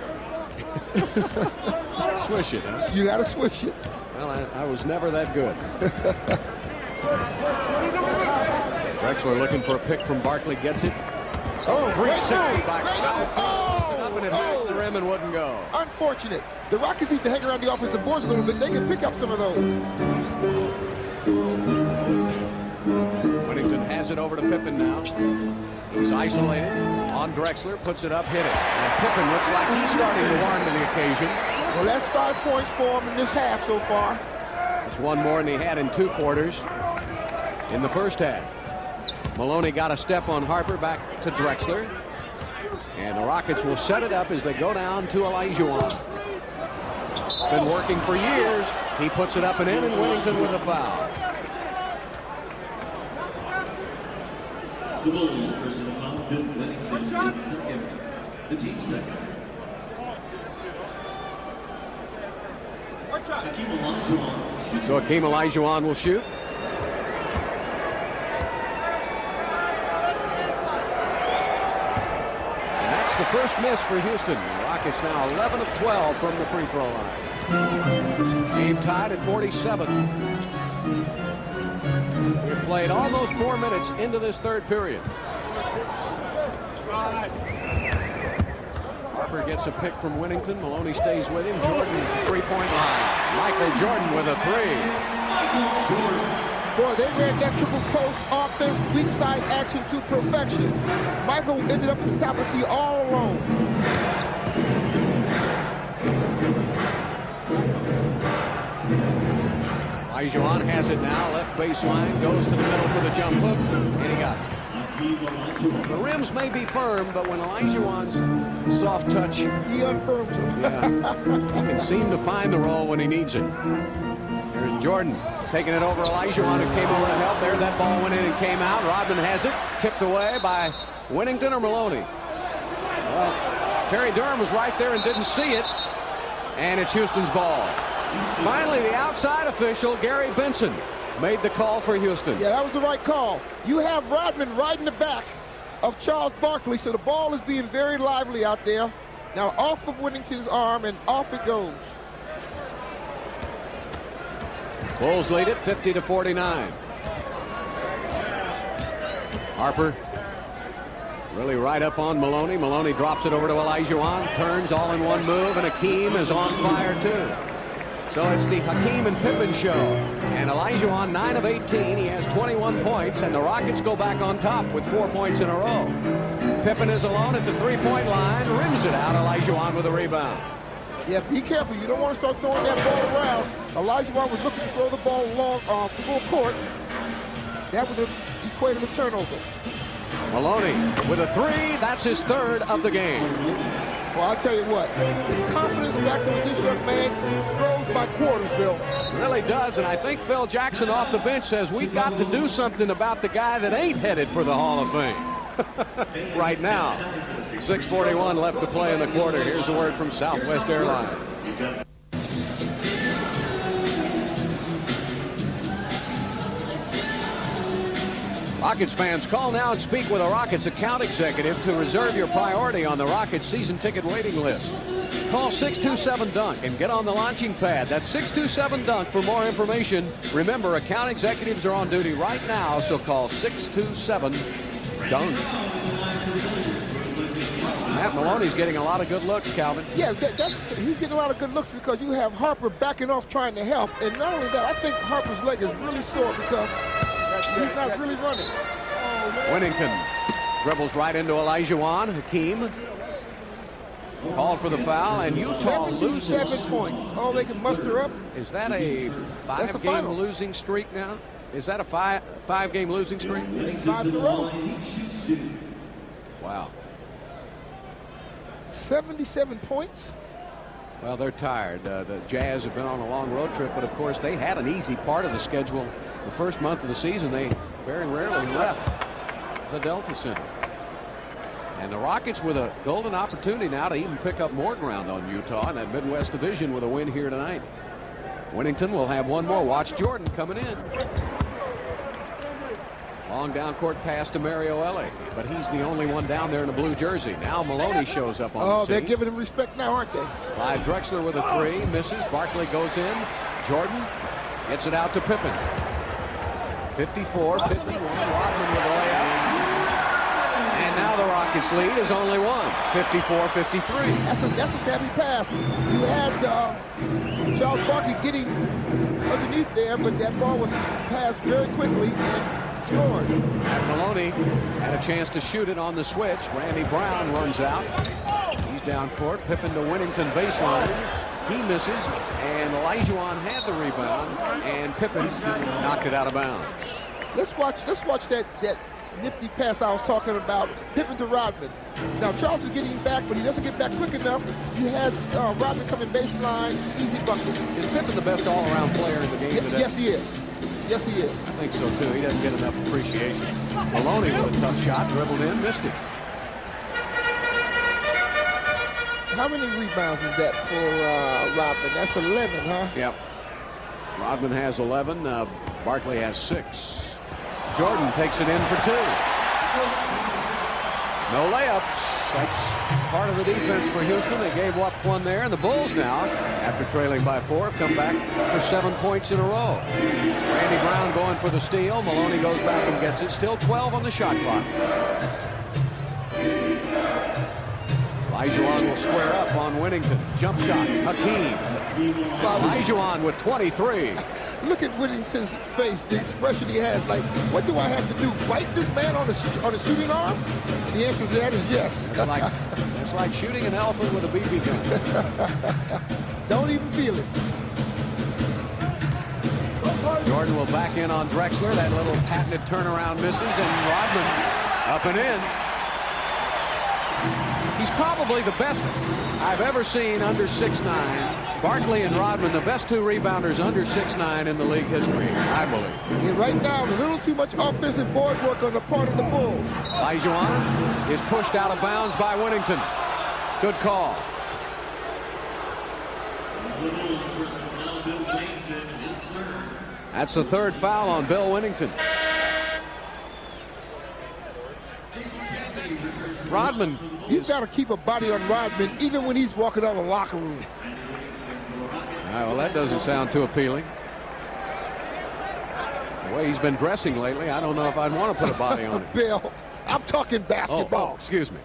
Swish it, huh? You got to swish it. Well, I was never that good. Drexler looking for a pick from Barkley, gets it. Oh, 360 by Clyde. Oh, And it hits the rim and wouldn't go. Unfortunate. The Rockets need to hang around the offensive boards a little bit. They can pick up some of those. Winnington has it over to Pippen now. He's isolated on Drexler, puts it up, hit it. And Pippen looks like he's starting to warm to the occasion. Well, that's 5 points for him in this half so far. It's one more than he had in 2 quarters in the first half. Maloney got a step on Harper, back to Drexler. And the Rockets will set it up as they go down to Olajuwon. Been working for years. He puts it up and in, and Winnington with a foul. The Bulls personal foul, Bill Winnington is second. The team set. So Hakeem Olajuwon will shoot. And that's the first miss for Houston. The Rockets now 11 of 12 from the free throw line. Game tied at 47. We've played almost 4 minutes into this third period. Harper gets a pick from Winnington. Maloney stays with him. Jordan, three-point line. Michael Jordan with a three. Boy, they ran that triple post offense, weak side action to perfection. Michael ended up at the top of the key all alone. Olajuwon has it now. Left baseline. Goes to the middle for the jump hook. And he got it. The rims may be firm, but when Olajuwon's soft touch, he unfirms them. Yeah, he can seem to find the roll when he needs it. Here's Jordan taking it over Olajuwon, who came over to help there. That ball went in and came out. Rodman has it, tipped away by Winnington or Maloney. Well, Terry Durham was right there and didn't see it, and it's Houston's ball. Finally, the outside official, Gary Benson, made the call for Houston. Yeah, that was the right call. You have Rodman right in the back of Charles Barkley, so the ball is being very lively out there. Now off of Winnington's arm, and off it goes. Bulls lead it 50-49. Harper really right up on Maloney. Maloney drops it over to Olajuwon, turns all in one move, and Hakeem is on fire too. So it's the Hakeem and Pippen show. And Olajuwon 9 of 18. He has 21 points, and the Rockets go back on top with 4 points in a row. Pippen is alone at the three-point line, rims it out. Olajuwon with a rebound. Yeah, be careful. You don't want to start throwing that ball around. Olajuwon was looking to throw the ball long full court. That would have equated a turnover. Maloney with a three. That's his third of the game. Well, I'll tell you what, the confidence factor with this young man grows by quarters, Bill. Really does, and I think Phil Jackson off the bench says we've got to do something about the guy that ain't headed for the Hall of Fame. Right now, 6:41 left to play in the quarter. Here's a word from Southwest Airlines. Rockets fans, call now and speak with a Rockets account executive to reserve your priority on the Rockets season ticket waiting list. Call 627-DUNK and get on the launching pad. That's 627-DUNK for more information. Remember, account executives are on duty right now, so call 627-DUNK. Matt Maloney's getting a lot of good looks, Calvin. Yeah, he's getting a lot of good looks because you have Harper backing off trying to help. And not only that, I think Harper's leg is really sore because he's not really running. Winnington dribbles right into Olajuwon. Hakeem called for the foul, and Utah loses. 7 points. All they can muster up. Is that a five-game losing streak now? Is that a five-game losing streak? 5 in a row. Wow. 77 points. Well, they're tired. The Jazz have been on a long road trip, but of course they had an easy part of the schedule. The first month of the season, they very rarely left the Delta Center. And the Rockets with a golden opportunity now to even pick up more ground on Utah in that Midwest Division with a win here tonight. Winnington will have one more. Watch Jordan coming in. Long down court pass to Mario Elie, but he's the only one down there in a blue jersey. Now Maloney shows up on the scene. Oh, they're giving him respect now, aren't they? Clyde Drexler with a three, misses. Barkley goes in. Jordan gets it out to Pippen. 54-51. Rodman with a layup. And now the Rockets lead is only one. 54-53. That's a snappy pass. You had Charles Barkley getting underneath there, but that ball was passed very quickly and scored. Matt Maloney had a chance to shoot it on the switch. Randy Brown runs out. He's down court. Pippen to Winnington baseline. He misses, and Olajuwon had the rebound, and Pippen knocked it out of bounds. Let's watch that nifty pass I was talking about. Pippen to Rodman. Now Charles is getting back, but he doesn't get back quick enough. You had Rodman coming baseline, easy bucket. Is Pippen the best all-around player in the game today? Yes, he is. Yes, he is. I think so too. He doesn't get enough appreciation. Maloney with a tough shot, dribbled in, missed it. how many rebounds is that for Rodman? That's 11, huh? Yep. Rodman has 11. Barkley has 6. Jordan takes it in for 2. No layups. That's part of the defense for Houston. They gave up one there, and the Bulls now, after trailing by 4, have come back for 7 points in a row. Randy Brown going for the steal. Maloney goes back and gets it. Still 12 on the shot clock. Olajuwon will square up on Whittington. Jump shot. Hakeem. Olajuwon with 23. Look at Whittington's face, the expression he has. Like, what do I have to do? Bite this man on a shooting arm? And the answer to that is yes. It's like shooting an elephant with a BB gun. Don't even feel it. Jordan will back in on Drexler. That little patented turnaround misses, and Rodman up and in. He's probably the best I've ever seen under 6'9". Barkley and Rodman, the best 2 rebounders under 6'9" in the league history, I believe. And right now, a little too much offensive board work on the part of the Bulls. Olajuwon is pushed out of bounds by Whittington. Good call. That's the 3rd foul on Bill Whittington. Rodman. You've got to keep a body on Rodman even when he's walking out of the locker room. Well, that doesn't sound too appealing. The way he's been dressing lately, I don't know if I'd want to put a body on him. Bill, I'm talking basketball. Oh, excuse me.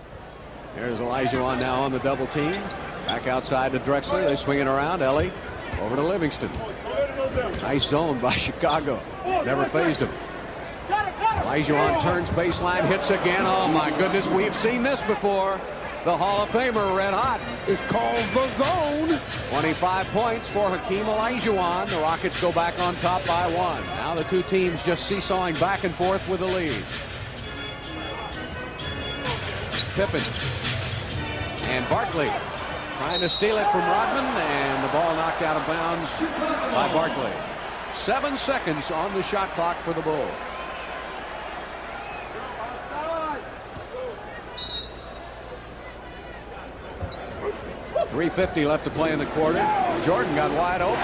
There's Olajuwon now on the double team. Back outside to Drexler. They swing it around. Ellie over to Livingston. Nice zone by Chicago. Never phased him. Olajuwon turns baseline, hits again. Oh, my goodness, we've seen this before. The Hall of Famer, red hot. It's called the zone. 25 points for Hakeem Olajuwon. The Rockets go back on top by 1. Now the 2 teams just seesawing back and forth with the lead. Pippen and Barkley trying to steal it from Rodman, and the ball knocked out of bounds by Barkley. 7 seconds on the shot clock for the Bulls. 3:50 left to play in the quarter. Jordan got wide open.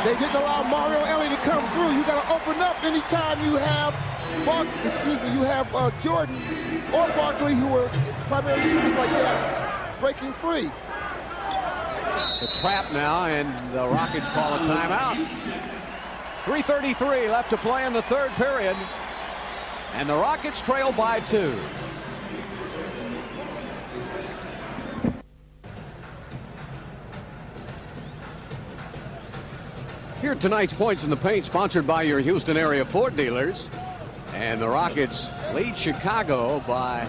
They didn't allow Mario Elie to come through. You got to open up anytime you have Jordan or Barkley, who are primary shooters like that, breaking free. The trap now, and the Rockets call a timeout. 3:33 left to play in the 3rd period, and the Rockets trail by 2. Here tonight's Points in the Paint, sponsored by your Houston area Ford dealers. And the Rockets lead Chicago by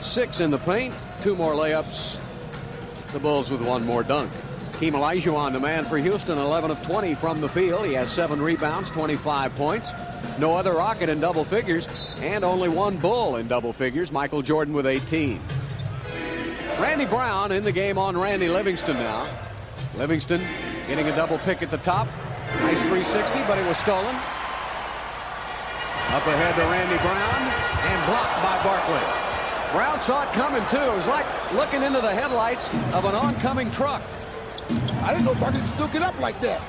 6 in the paint. 2 more layups. The Bulls with 1 more dunk. Hakeem Olajuwon, the man for Houston, 11 of 20 from the field. He has 7 rebounds, 25 points. No other Rocket in double figures, and only 1 Bull in double figures. Michael Jordan with 18. Randy Brown in the game on Randy Livingston now. Livingston getting a double pick at the top. Nice 360, but it was stolen. Up ahead to Randy Brown, and blocked by Barkley. Brown saw it coming, too. It was like looking into the headlights of an oncoming truck. I didn't know Barkley could still get up like that.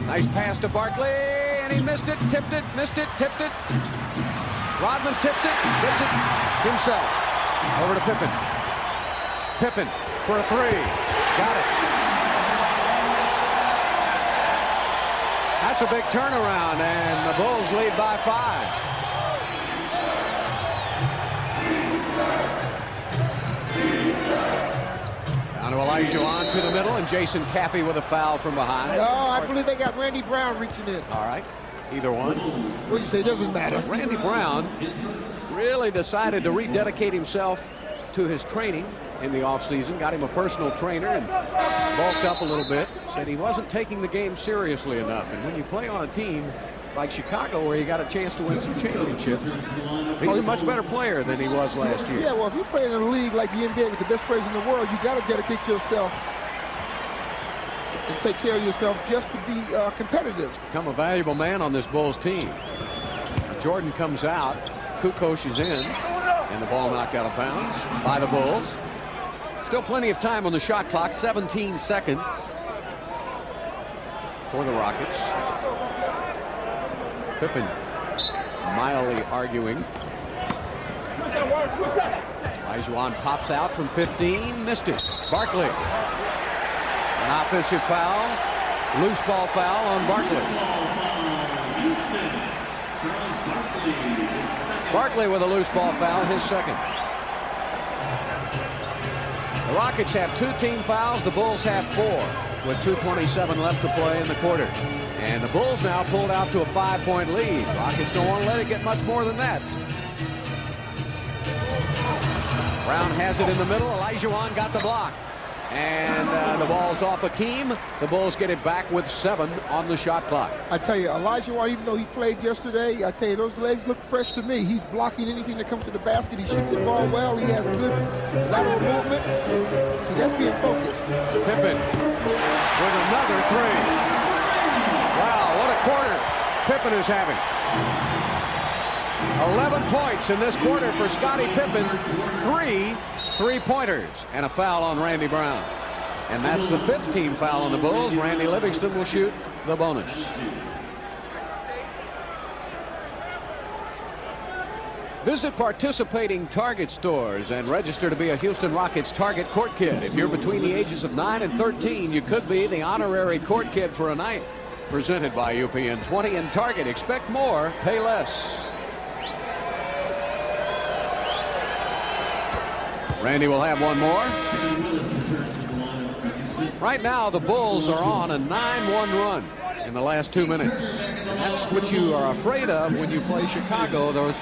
Nice pass to Barkley, and he missed it, tipped it, missed it, tipped it. Rodman tips it, gets it himself. Over to Pippen. Pippen for a 3. Got it. That's a big turnaround, and the Bulls lead by 5. Down to Olajuwon to the middle, and Jason Caffey with a foul from behind. No, I believe they got Randy Brown reaching in. All right, either one. What do you say? Doesn't matter. Randy Brown really decided to rededicate himself to his training in the offseason. Got him a personal trainer and bulked up a little bit. Said he wasn't taking the game seriously enough. And when you play on a team like Chicago, where you got a chance to win some championships, he's a much better player than he was last year. Yeah, well, if you're playing in a league like the NBA with the best players in the world, you got to dedicate yourself and take care of yourself just to be competitive. Become a valuable man on this Bulls team. Jordan comes out, Kukoc is in, and the ball knocked out of bounds by the Bulls. Still plenty of time on the shot clock. 17 seconds for the Rockets. Pippen mildly arguing. Olajuwon pops out from 15. Missed it. Barkley. An offensive foul. Loose ball foul on Barkley. Barkley with a loose ball foul, his second. The Rockets have 2 team fouls. The Bulls have 4 with 2:27 left to play in the quarter. And the Bulls now pulled out to a 5-point lead. Rockets don't want to let it get much more than that. Brown has it in the middle. Olajuwon got the block. And the ball's off Hakeem. The Bulls get it back with 7 on the shot clock. I tell you, Olajuwon, even though he played yesterday, I tell you, those legs look fresh to me. He's blocking anything that comes to the basket. He's shooting the ball well. He has good lateral movement. See, that's being focused. Pippen with another 3. Wow, what a quarter Pippen is having. 11 points in this quarter for Scottie Pippen. 3 3-pointers and a foul on Randy Brown. And that's the 5th team foul on the Bulls. Randy Livingston will shoot the bonus. Visit participating Target stores and register to be a Houston Rockets Target Court Kid. If you're between the ages of 9 and 13, you could be the honorary Court Kid for a night. Presented by UPN 20 and Target. Expect more, pay less. Randy will have one more. Right now, the Bulls are on a 9-1 run in the last 2 minutes. And that's what you are afraid of when you play Chicago, those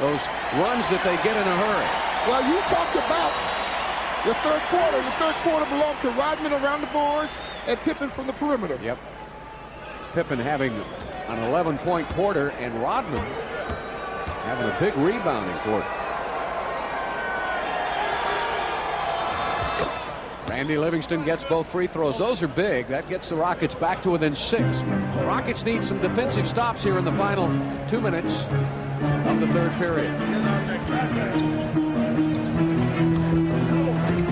runs that they get in a hurry. Well, you talked about the third quarter. The third quarter belonged to Rodman around the boards and Pippen from the perimeter. Yep. Pippen having an 11-point quarter and Rodman having a big rebounding quarter. Randy Livingston gets both free throws. Those are big. That gets the Rockets back to within 6. The Rockets need some defensive stops here in the final 2 minutes of the third period.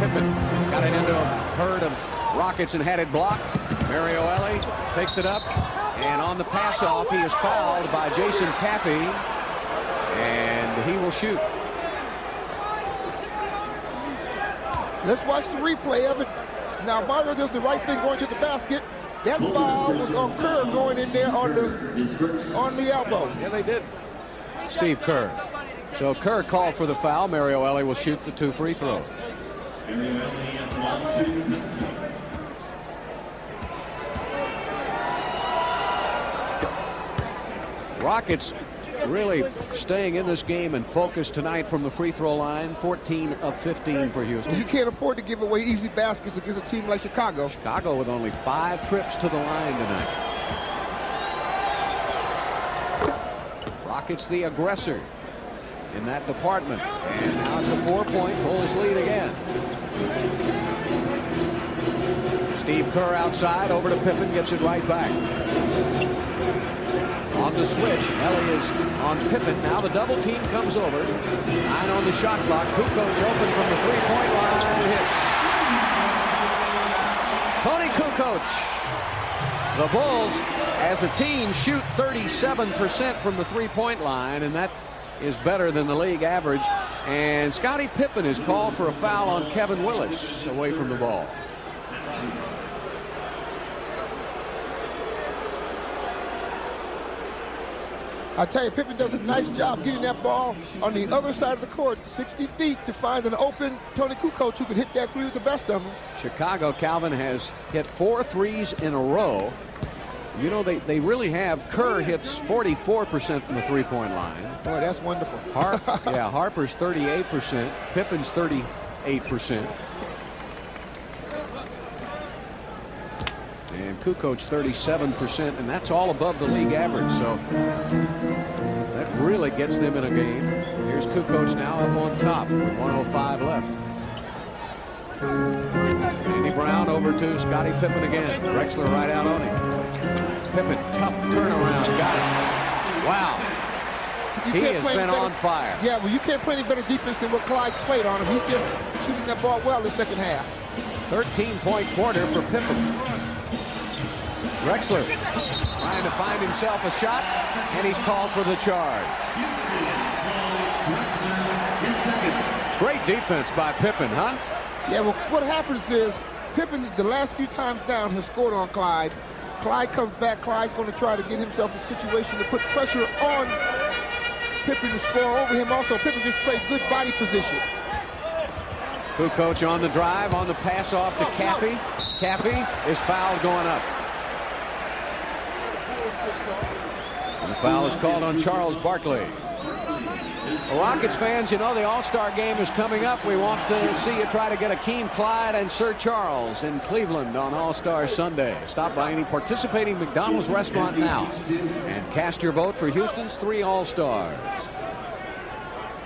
Pippen got it into a herd of Rockets and had it blocked. Mario Elie picks it up, and on the pass off, he is fouled by Jason Caffey, and he will shoot. Let's watch the replay of it. Now, Mario does the right thing going to the basket. That foul was on Kerr going in there on the elbow. Yeah, they did. Steve Kerr. So Kerr called for the foul. Mario Elie will shoot the 2 free throws. Rockets really staying in this game and focused tonight from the free throw line. 14 of 15 for Houston. You can't afford to give away easy baskets against a team like Chicago. Chicago with only 5 trips to the line tonight. Rockets the aggressor in that department. And now it's a 4-point Bulls lead again. Steve Kerr outside, over to Pippen, gets it right back. On the switch, Elie is on Pippen. Now the double team comes over. 9 on the shot clock. Kukoc open from the 3-point line. Hits. Toni Kukoc. The Bulls, as a team, shoot 37% from the 3-point line, and that is better than the league average. And Scottie Pippen is called for a foul on Kevin Willis away from the ball. I tell you, Pippen does a nice job getting that ball on the other side of the court, 60 feet, to find an open Toni Kukoc who could hit that 3 with the best of them. Chicago, Calvin, has hit 4 threes in a row. You know, they really have. Kerr hits 44% from the 3-point line. Boy, that's wonderful. Harper's 38%. Pippen's 38%. And Kukoc 37%, and that's all above the league average. So that really gets them in a game. Here's Kukoc now up on top with 1:05 left. Andy Brown over to Scottie Pippen again. Drexler right out on him. Pippen, tough turnaround, got it. Wow. He has been on fire. Yeah, well, you can't play any better defense than what Clyde's played on him. He's just shooting that ball well in the second half. 13-point quarter for Pippen. Drexler trying to find himself a shot, and he's called for the charge. Great defense by Pippen, huh? Yeah, well, what happens is Pippen, the last few times down, has scored on Clyde. Clyde comes back. Clyde's going to try to get himself a situation to put pressure on Pippen to score over him. Also, Pippen just played good body position. Kukoc on the drive, on the pass off to Caffey. Caffey is fouled going up. And the foul is called on Charles Barkley. Well, Rockets fans, you know the All-Star game is coming up. We want to see you try to get Akeem Clyde and Sir Charles in Cleveland on All-Star Sunday. Stop by any participating McDonald's restaurant now and cast your vote for Houston's 3 All-Stars.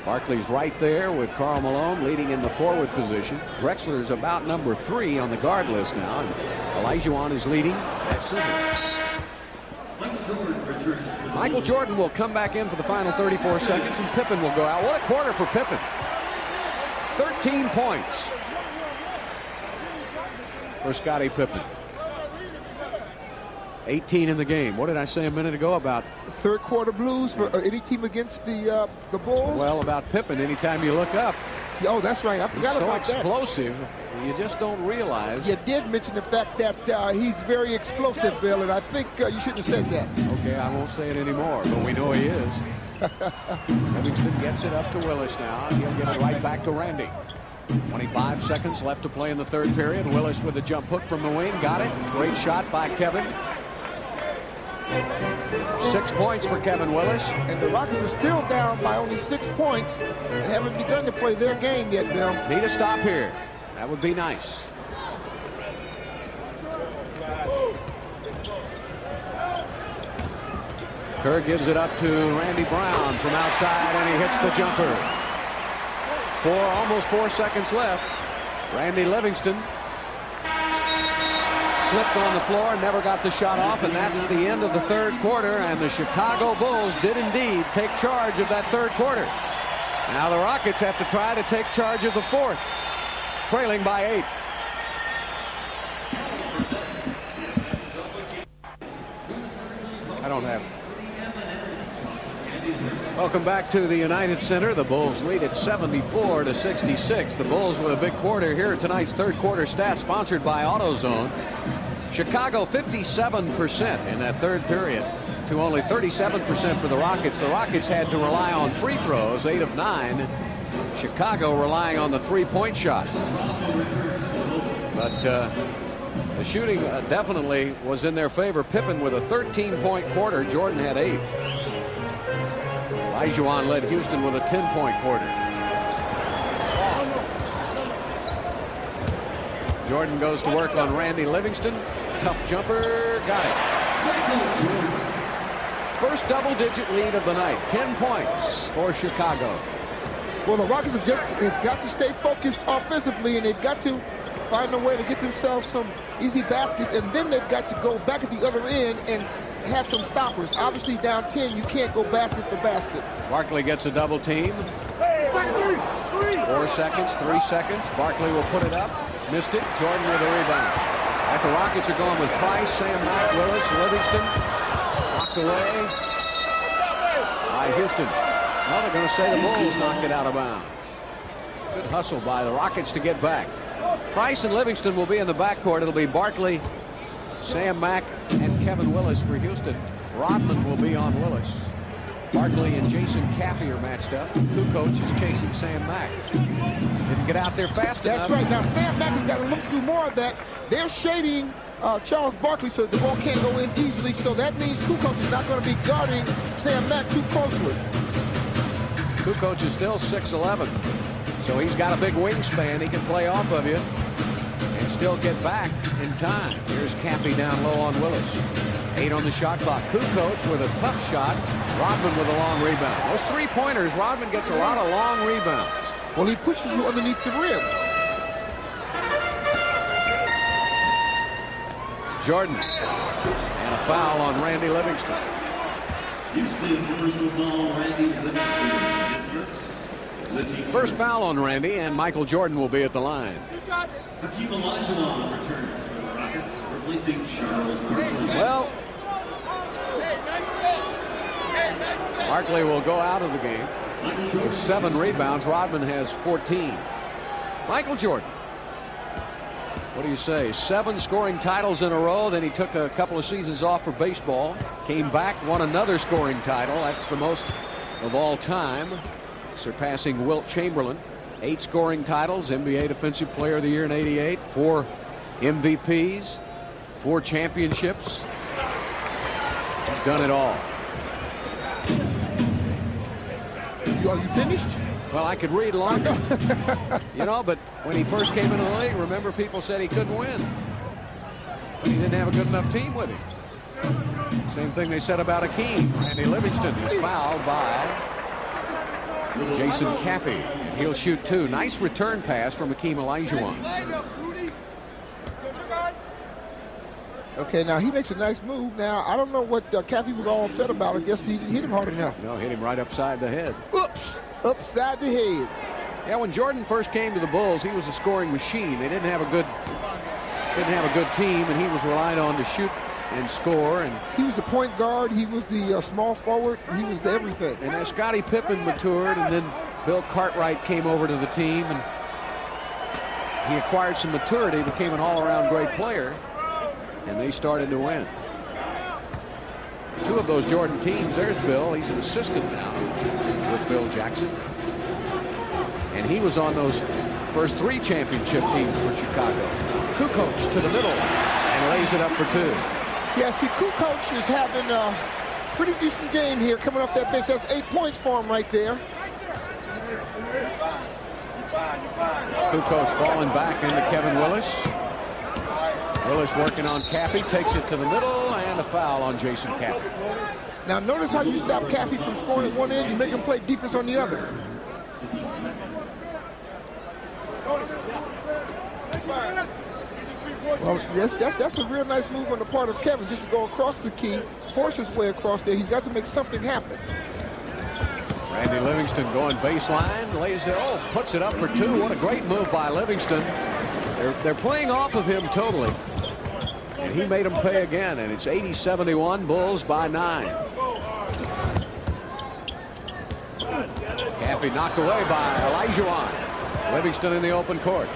Barkley's right there with Karl Malone leading in the forward position. Drexler is about number 3 on the guard list now, and Olajuwon is leading at center. Michael Jordan will come back in for the final 34 seconds, and Pippen will go out. What a quarter for Pippen. 13 points for Scottie Pippen. 18 in the game. What did I say a minute ago about third quarter blues for any team against the Bulls? Well, about Pippen, anytime you look up. Oh, that's right. I forgot about that. So explosive, you just don't realize. You did mention the fact that he's very explosive, Bill, and I think you shouldn't have said that. Okay, I won't say it anymore, but we know he is. Livingston gets it up to Willis now. He'll get it right back to Randy. 25 seconds left to play in the third period. Willis with a jump hook from the wing. Got it. Great shot by Kevin. 6 points for Kevin Willis. And the Rockets are still down by only 6 points and haven't begun to play their game yet, Bill. Need a stop here. That would be nice. Kerr gives it up to Randy Brown from outside, and he hits the jumper. Almost 4 seconds left. Randy Livingston slipped on the floor, never got the shot off, and that's the end of the third quarter, and the Chicago Bulls did indeed take charge of that third quarter. Now the Rockets have to try to take charge of the fourth, trailing by 8. I don't have it. Welcome back to the United Center. The Bulls lead at 74-66. The Bulls with a big quarter here. Tonight's third quarter stats sponsored by AutoZone. Chicago 57% in that third period to only 37% for the Rockets. The Rockets had to rely on free throws, 8 of 9. Chicago relying on the three-point shot. But the shooting definitely was in their favor. Pippen with a 13-point quarter. Jordan had 8. Olajuwon led Houston with a 10-point quarter. Jordan goes to work on Randy Livingston. Tough jumper. Got it. First double-digit lead of the night. 10 points for Chicago. Well, the Rockets have got to stay focused offensively, and they've got to find a way to get themselves some easy baskets, and then they've got to go back at the other end and have some stoppers. Obviously, down 10, you can't go basket for basket. Barkley gets a double team. 4 seconds, 3 seconds. Barkley will put it up. Missed it. Jordan with a rebound. Like the Rockets are going with Price, Sam Mack, Willis, Livingston. Knocked away by Houston. Well, they're going to say the Bulls knocked it out of bounds. Good hustle by the Rockets to get back. Price and Livingston will be in the backcourt. It'll be Barkley, Sam Mack, and Kevin Willis for Houston. Rodman will be on Willis. Barkley and Jason Caffey are matched up. Kukoc is chasing Sam Mack. Didn't get out there fast enough. That's right. Now, Sam Mack has got to look to do more of that. They're shading Charles Barkley so the ball can't go in easily. So that means Kukoc is not going to be guarding Sam Mack too closely. Kukoc is still 6'11", so he's got a big wingspan. He can play off of you and still get back in time. Here's Caffey down low on Willis. 8 on the shot clock. Kukoc with a tough shot. Rodman with a long rebound. Those three-pointers, Rodman gets a lot of long rebounds. Well, he pushes you underneath the rim. Jordan. And a foul on Randy Livingston. First foul on Randy, and Michael Jordan will be at the line. Hakeem Olajuwon returns for the Rockets, replacing Charles Barkley. Well, Barkley will go out of the game with 7 rebounds. Rodman has 14. Michael Jordan, what do you say? 7 scoring titles in a row. Then he took a couple of seasons off for baseball. Came back, won another scoring title. That's the most of all time, surpassing Wilt Chamberlain. 8 scoring titles, NBA Defensive Player of the Year in '88, 4 MVPs, 4 championships. He's done it all. Are you finished? Well, I could read longer. You know, but when he first came into the league, remember, people said he couldn't win. But he didn't have a good enough team with him. Same thing they said about Hakeem. Randy Livingston was fouled by Jason Caffey. He'll shoot 2. Nice return pass from Hakeem Olajuwon. Okay, now he makes a nice move. Now, I don't know what Caffey was all upset about. I guess he hit him hard enough. No, hit him right upside the head. Oops, upside the head. Yeah, when Jordan first came to the Bulls, he was a scoring machine. They didn't have a good team, and he was relied on to shoot and score. And he was the point guard. He was the small forward. He was the everything. And as Scottie Pippen matured, and then Bill Cartwright came over to the team, and he acquired some maturity, became an all-around great player, and they started to win. 2 of those Jordan teams, there's Bill. He's an assistant now with Bill Jackson. And he was on those first 3 championship teams for Chicago. Kukoc to the middle and lays it up for 2. Yeah, see, Kukoc is having a pretty decent game here coming off that bench. That's 8 points for him right there. Kukoc falling back into Kevin Willis. Willis working on Caffey, takes it to the middle, and a foul on Jason Caffey. Now notice how you stop Caffey from scoring at one end, you make him play defense on the other. Well, that's a real nice move on the part of Kevin, just to go across the key, force his way across there. He's got to make something happen. Randy Livingston going baseline, lays it, puts it up for 2. What a great move by Livingston. They're playing off of him totally. And he made them pay again, and it's 80-71, Bulls by 9. Caffey knocked away by Olajuwon. Livingston in the open court.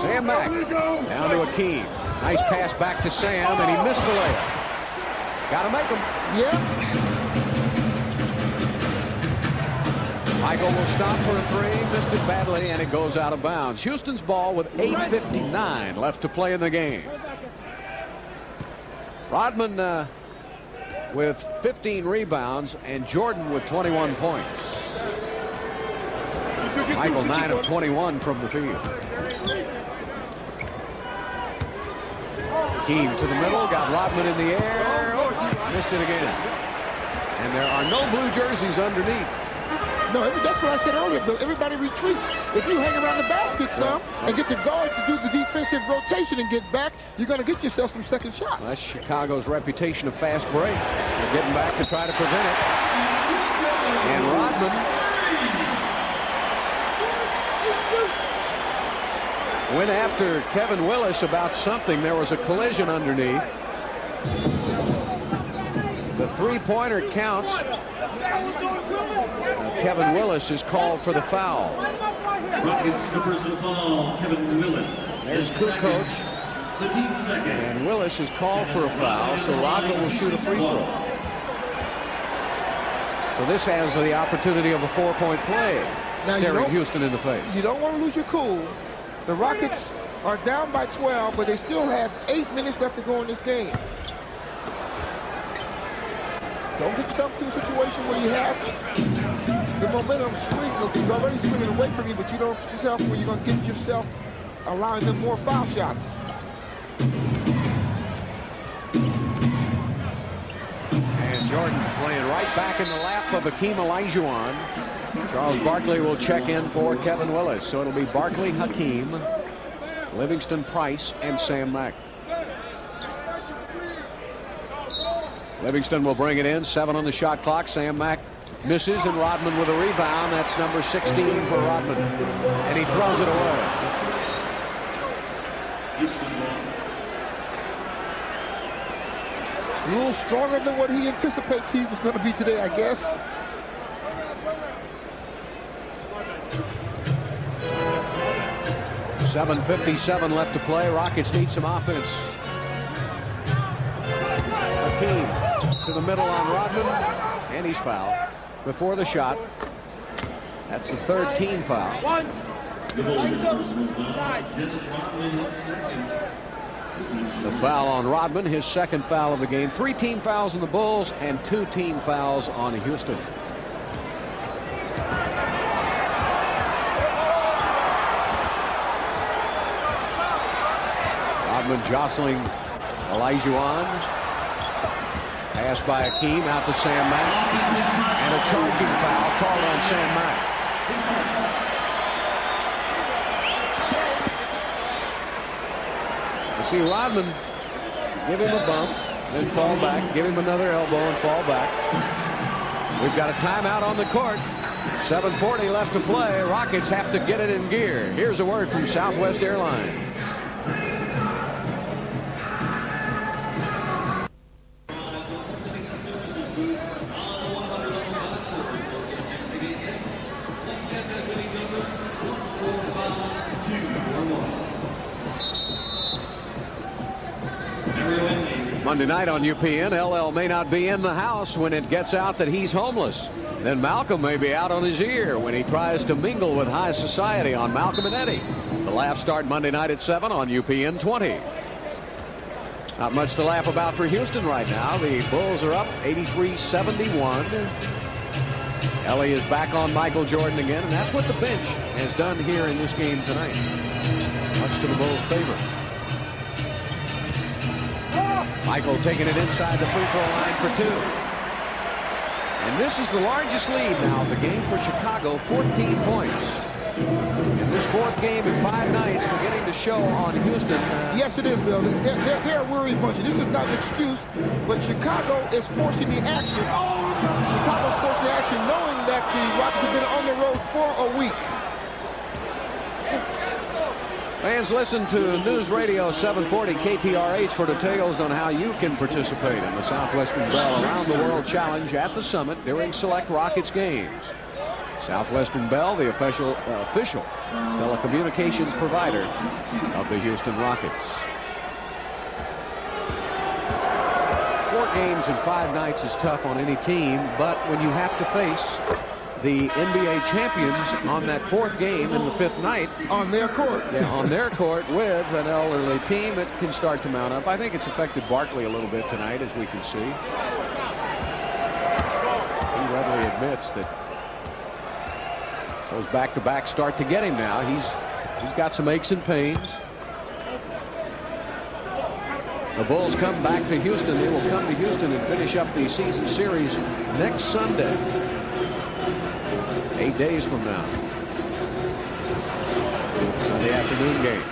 Sam Mack down to Hakeem. Nice pass back to Sam, and he missed the layup. Got to make them. Yeah. Michael will stop for a 3, missed it badly, and it goes out of bounds. Houston's ball with 8:59 left to play in the game. Rodman with 15 rebounds and Jordan with 21 points. Michael 9 of 21 from the field. Hakeem to the middle, got Rodman in the air, missed it again. And there are no blue jerseys underneath. No, that's what I said earlier, Bill. Everybody retreats. If you hang around the basket some and get the guards to do the defensive rotation and get back, you're going to get yourself some second shots. Well, that's Chicago's reputation of fast break. They're getting back to try to prevent it. And Rodman went after Kevin Willis about something. There was a collision underneath. The 3-pointer counts. Kevin Willis is called for the foul. Rockets, the personal foul, Kevin Willis. There's Kukoc. The team second. And Willis is called for a foul, so Rodman will shoot a free throw. So this has the opportunity of a 4-point play, now, staring Houston in the face. You don't want to lose your cool. The Rockets are down by 12, but they still have 8 minutes left to go in this game. Don't get yourself to a situation where you have the momentum swing. Look, he's already swinging away from you, but you don't put yourself where you're going to get yourself allowing them more foul shots. And Jordan playing right back in the lap of Hakeem Olajuwon. Charles Barkley will check in for Kevin Willis. So it'll be Barkley, Hakeem, Livingston, Price, and Sam Mack. Livingston will bring it in. 7 on the shot clock. Sam Mack misses, and Rodman with a rebound. That's number 16 for Rodman. And he throws it away. A little stronger than what he anticipates he was going to be today, I guess. $7:57 left to play. Rockets need some offense. Hakeem to the middle on Rodman, and he's fouled before the shot. That's the 3rd team foul. The foul on Rodman, his 2nd foul of the game. 3 team fouls on the Bulls and 2 team fouls on Houston. Rodman jostling Olajuwon. Pass by Hakeem out to Sam Mack. And a charging foul called on Sam Mack. You see Rodman give him a bump, then fall back, give him another elbow and fall back. We've got a timeout on the court. 7:40 left to play. Rockets have to get it in gear. Here's a word from Southwest Airlines. Monday night on UPN, LL may not be in the house when it gets out that he's homeless. Then Malcolm may be out on his ear when he tries to mingle with high society on Malcolm and Eddie. The laughs start Monday night at 7 on UPN 20. Not much to laugh about for Houston right now. The Bulls are up 83-71. Ellie is back on Michael Jordan again, and that's what the bench has done here in this game tonight. Much to the Bulls' favor. Michael taking it inside the free throw line for 2. And this is the largest lead now of the game for Chicago, 14 points. In this 4th game in 5 nights, beginning to show on Houston. Yes, it is, Bill. They're a worried bunch. This is not an excuse, but Chicago is forcing the action. Chicago's forcing the action knowing that the Rockets have been on the road for a week. Fans, listen to News Radio 740 KTRH for details on how you can participate in the Southwestern Bell Around the World Challenge at the Summit during select Rockets games. Southwestern Bell, the official telecommunications provider of the Houston Rockets. 4 games in 5 nights is tough on any team, but when you have to face the NBA champions on that 4th game in the 5th night. On their court. Yeah, on their court with an elderly team, it can start to mount up. I think it's affected Barkley a little bit tonight, as we can see. He readily admits that those back-to-back start to get him now. He's got some aches and pains. The Bulls come back to Houston. They will come to Houston and finish up the season series next Sunday. 8 days from now. Sunday afternoon game.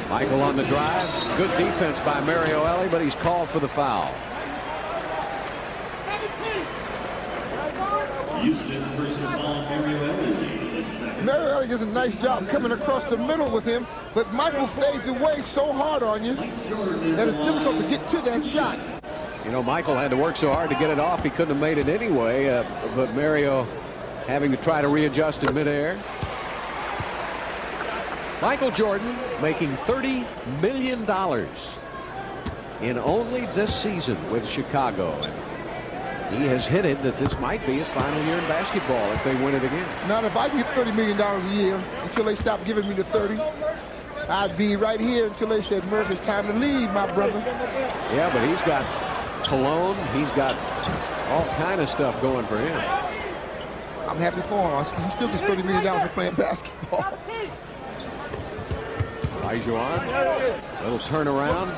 Michael on the drive. Good defense by Mario Elie, but he's called for the foul. Houston personal foul, Mario Elie. Mario Elie does a nice job coming across the middle with him, but Michael fades away so hard on you that it's difficult to get to that shot. You know, Michael had to work so hard to get it off, he couldn't have made it anyway, but Mario having to try to readjust in midair. Michael Jordan making $30 million in only this season with Chicago. And he has hinted that this might be his final year in basketball if they win it again. Now, if I can get $30 million a year until they stop giving me the 30, I'd be right here until they said, Murph, it's time to leave, my brother. Yeah, but he's got cologne. He's got all kind of stuff going for him. I'm happy for him. He still gets $30 million for playing basketball. Olajuwon, little turnaround,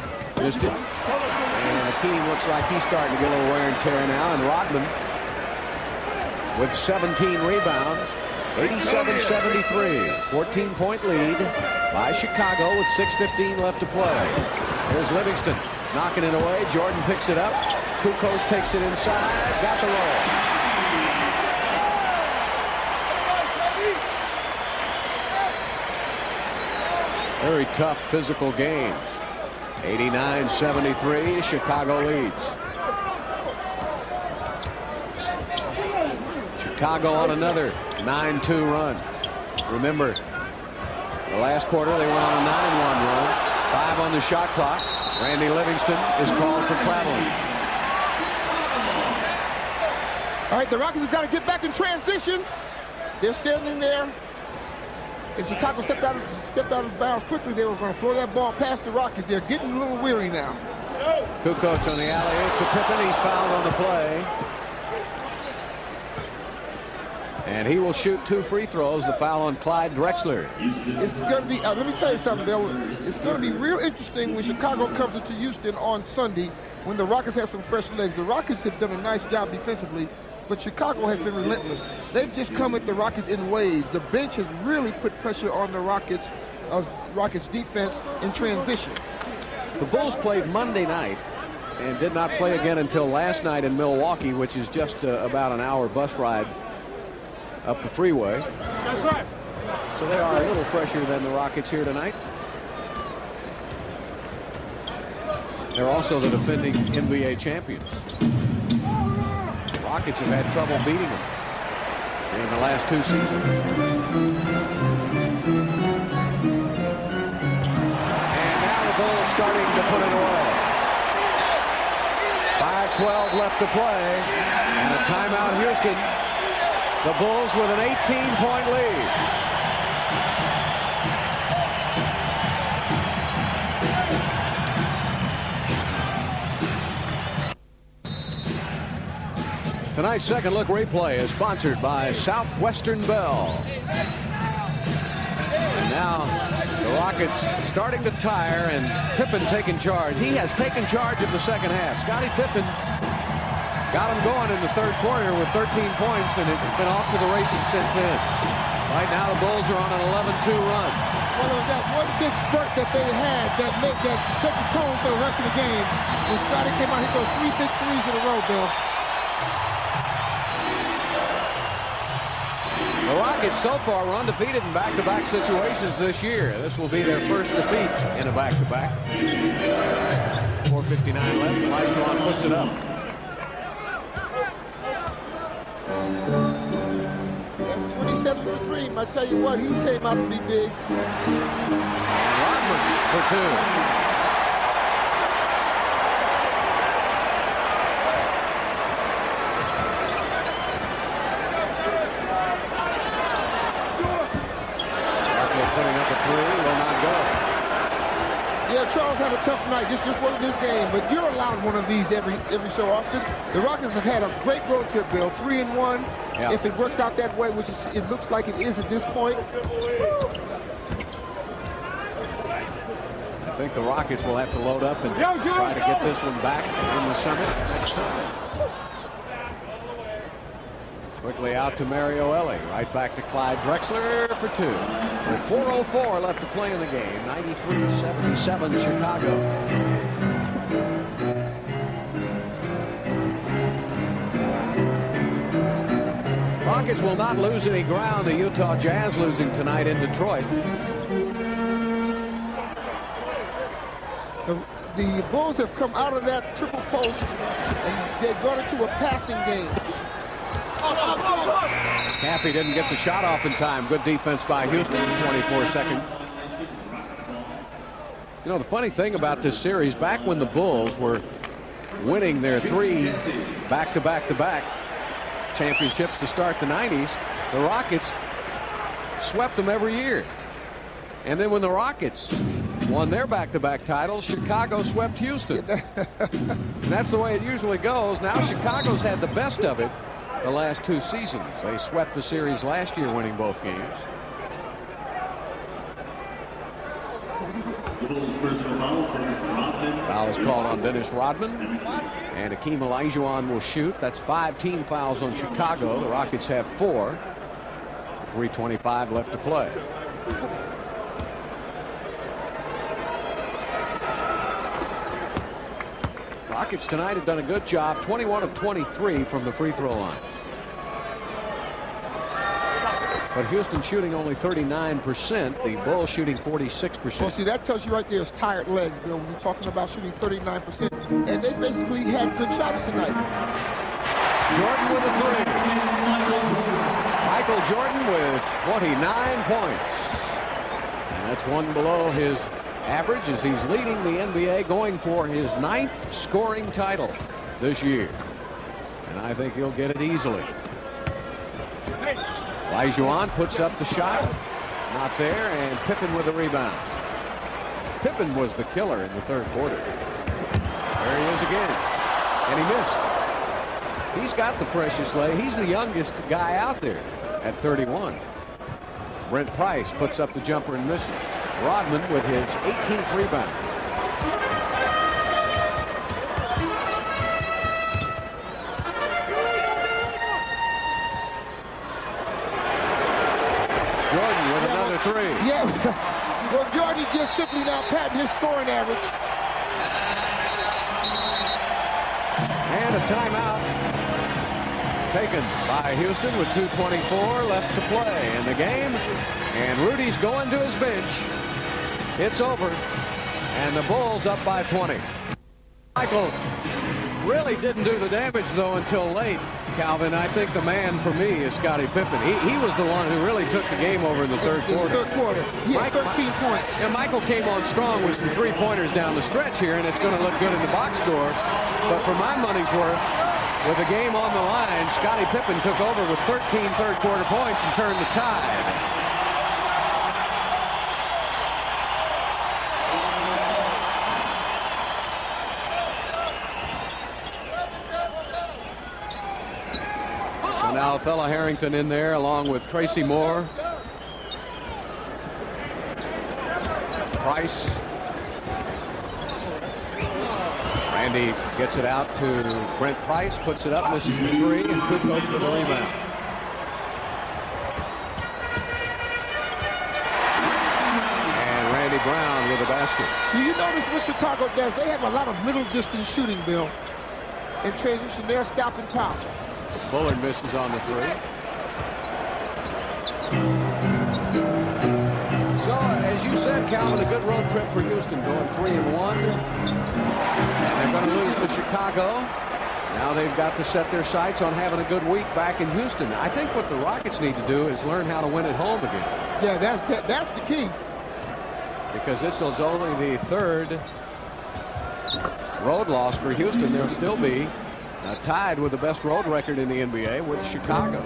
missed it. And Hakeem looks like he's starting to get a little wear and tear now. And Rodman with 17 rebounds, 87-73, 14-point lead by Chicago with 6:15 left to play. Here's Livingston. knocking it away. Jordan picks it up. Kukos takes it inside. Got the roll. Very tough physical game. 89-73. Chicago leads. Chicago on another 9-2 run. Remember, the last quarter they went on a 9-1 run. 5 on the shot clock. Randy Livingston is called for traveling. All right, the Rockets have got to get back in transition. They're standing there. If Chicago stepped out of bounds quickly, they were going to throw that ball past the Rockets. They're getting a little weary now. Kukoc on the alley-oop to Pippen. He's fouled on the play. And he will shoot 2 free throws. The foul on Clyde Drexler. It's going to be, let me tell you something, Bill. It's going to be real interesting when Chicago comes into Houston on Sunday when the Rockets have some fresh legs. The Rockets have done a nice job defensively, but Chicago has been relentless. They've just come at the Rockets in waves. The bench has really put pressure on the Rockets defense in transition. The Bulls played Monday night and did not play again until last night in Milwaukee, which is just about an hour bus ride up the freeway. That's right. So they are a little fresher than the Rockets here tonight. They're also the defending NBA champions. The Rockets have had trouble beating them in the last 2 seasons. And now the Bulls starting to put it away. 5:12 left to play, and a timeout, Houston. The Bulls with an 18-point lead. Tonight's second look replay is sponsored by Southwestern Bell. And now the Rockets starting to tire, and Pippen taking charge. He has taken charge of the second half. Scottie Pippen got him going in the third quarter with 13 points, and it's been off to the races since then. Right now the Bulls are on an 11-2 run. Well, that one big spurt that they had that set the tone for the rest of the game. When Scottie came out, he throws 3 big threes in a row, Bill. The Rockets so far are undefeated in back-to-back situations this year. This will be their first defeat in a back-to-back. 4:59 left. Olajuwon puts it up. That's 27 for Dream. I tell you what, he came out to be big. Rodman for 2. Putting up a 3, will not go. Yeah, Charles had a tough night. This just wasn't his game, but you're allowed one of these every so often. The Rockets have had a great road trip, Bill. 3-1. Yeah. If it works out that way, which it looks like it is at this point. I think the Rockets will have to load up and try to get this one back in the Summit next Sunday. Quickly out to Mario Elie. Right back to Clyde Drexler for 2. With 4:04 left to play in the game. 93-77 Chicago. Rockets will not lose any ground. The Utah Jazz losing tonight in Detroit. The Bulls have come out of that triple post and they've gone into a passing game. Cappy didn't get the shot off in time. Good defense by Houston. 24-second. You know, the funny thing about this series, back when the Bulls were winning their 3 back-to-back-to-back championships to start the 90s, the Rockets swept them every year. And then when the Rockets won their back-to-back titles, Chicago swept Houston. And that's the way it usually goes. Now Chicago's had the best of it the last 2 seasons. They swept the series last year, winning both games. Foul is called on Dennis Rodman. And Hakeem Olajuwon will shoot. That's 5 team fouls on Chicago. The Rockets have 4. 3:25 left to play. Rockets tonight have done a good job. 21 of 23 from the free throw line. But Houston shooting only 39%. The Bulls shooting 46%. Well, see, that tells you right there is tired legs, Bill, when you're talking about shooting 39%. And they basically had good shots tonight. Jordan with a three. Michael Jordan with 29 points. And that's one below his average as he's leading the NBA, going for his 9th scoring title this year. And I think he'll get it easily. Olajuwon puts up the shot. Not there, and Pippen with a rebound. Pippen was the killer in the third quarter. There he is again. And he missed. He's got the freshest leg. He's the youngest guy out there at 31. Brent Price puts up the jumper and misses. Rodman with his 18th rebound. Jordan with another three. Yeah, well, Jordan's just simply now patting his scoring average. And a timeout taken by Houston with 2:24 left to play in the game. And Rudy's going to his bench. It's over. And the Bulls up by 20. Michael really didn't do the damage, though, until late. Calvin, I think the man for me is Scottie Pippen. He was the one who really took the game over in the third quarter. In the third quarter. He had 13 points. And Michael came on strong with some three-pointers down the stretch here, and it's going to look good in the box score. But for my money's worth, with the game on the line, Scottie Pippen took over with 13 third-quarter points and turned the tide. Now Fella Harrington in there along with Tracy Moore. Price. Randy gets it out to Brent Price, puts it up, misses the three, and Kukoc with a rebound. And Randy Brown with a basket. Do you notice what Chicago does? They have a lot of middle distance shooting, Bill. In transition, they're stopping power. Bullard misses on the three. So, as you said, Calvin, a good road trip for Houston, going 3-1. And they're going to lose to Chicago. Now they've got to set their sights on having a good week back in Houston. I think what the Rockets need to do is learn how to win at home again. Yeah, that's the key. Because this is only the third road loss for Houston. They'll still be tied with the best road record in the NBA with Chicago.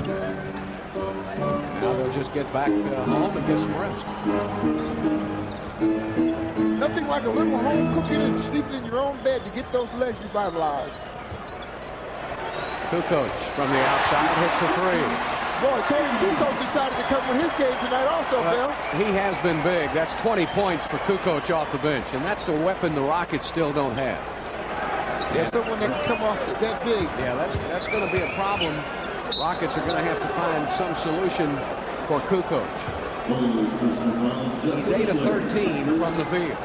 Now they'll just get back home and get some rest. Nothing like a little home cooking and sleeping in your own bed to get those legs revitalized. Kukoc from the outside hits the three. Boy, Tony Kukoc decided to come with his game tonight also, Bill. He has been big. That's 20 points for Kukoc off the bench, and that's a weapon the Rockets still don't have. There's someone that can come off that big. Yeah, that's going to be a problem. Rockets are going to have to find some solution for Kukoc. He's 8 of 13 from the field.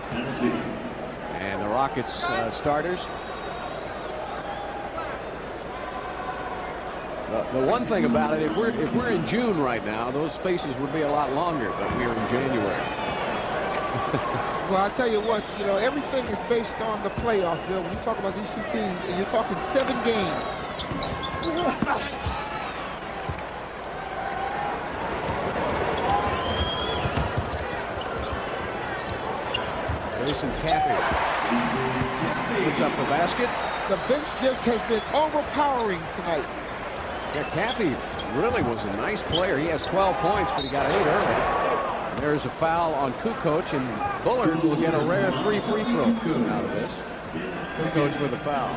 And the Rockets starters. The one thing about it, if we're in June right now, those faces would be a lot longer, but we're in January. Well, I tell you what, you know, everything is based on the playoffs, Bill. When you talk about these two teams, and you're talking 7 games. Jason Caffey puts up the basket. The bench just has been overpowering tonight. Yeah, Caffey really was a nice player. He has 12 points, but he got 8 early. And there's a foul on Kukoc, and Bullard will get a rare 3 free throw out of this. Kukoc with a foul.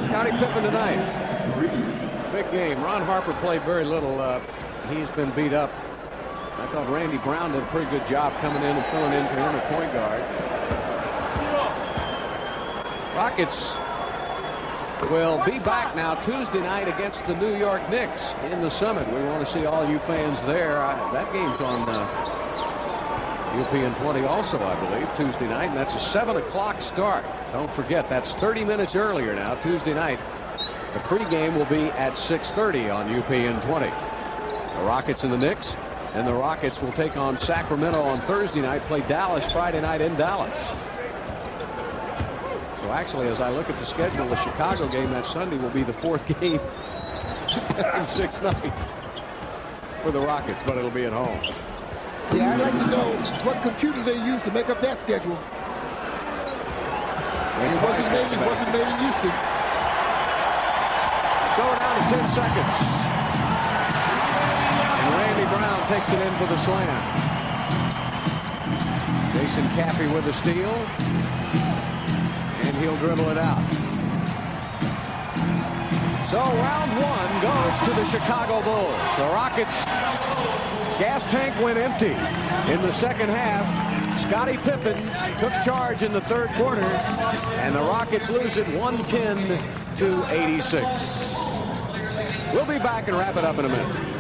Scottie Pippen tonight. Big game. Ron Harper played very little. He's been beat up. I thought Randy Brown did a pretty good job coming in and filling in for him at point guard. Rockets will be back now Tuesday night against the New York Knicks in the Summit. We want to see all you fans there. That game's on UPN 20 also, I believe, Tuesday night, and that's a 7 o'clock start. Don't forget, that's 30 minutes earlier now, Tuesday night. The pregame will be at 6:30 on UPN 20. The Rockets and the Knicks, and the Rockets will take on Sacramento on Thursday night, play Dallas Friday night in Dallas. So actually, as I look at the schedule, the Chicago game that Sunday will be the 4th game in 6 nights for the Rockets, but it'll be at home. Yeah, I'd like to know what computer they use to make up that schedule. And it wasn't made in Houston. So we're down to 10 seconds. And Randy Brown takes it in for the slam. Jason Caffey with the steal. And he'll dribble it out. So round 1 goes to the Chicago Bulls. The Rockets gas tank went empty in the second half. Scottie Pippen took charge in the 3rd quarter, and the Rockets lose it 110 to 86. We'll be back and wrap it up in a minute.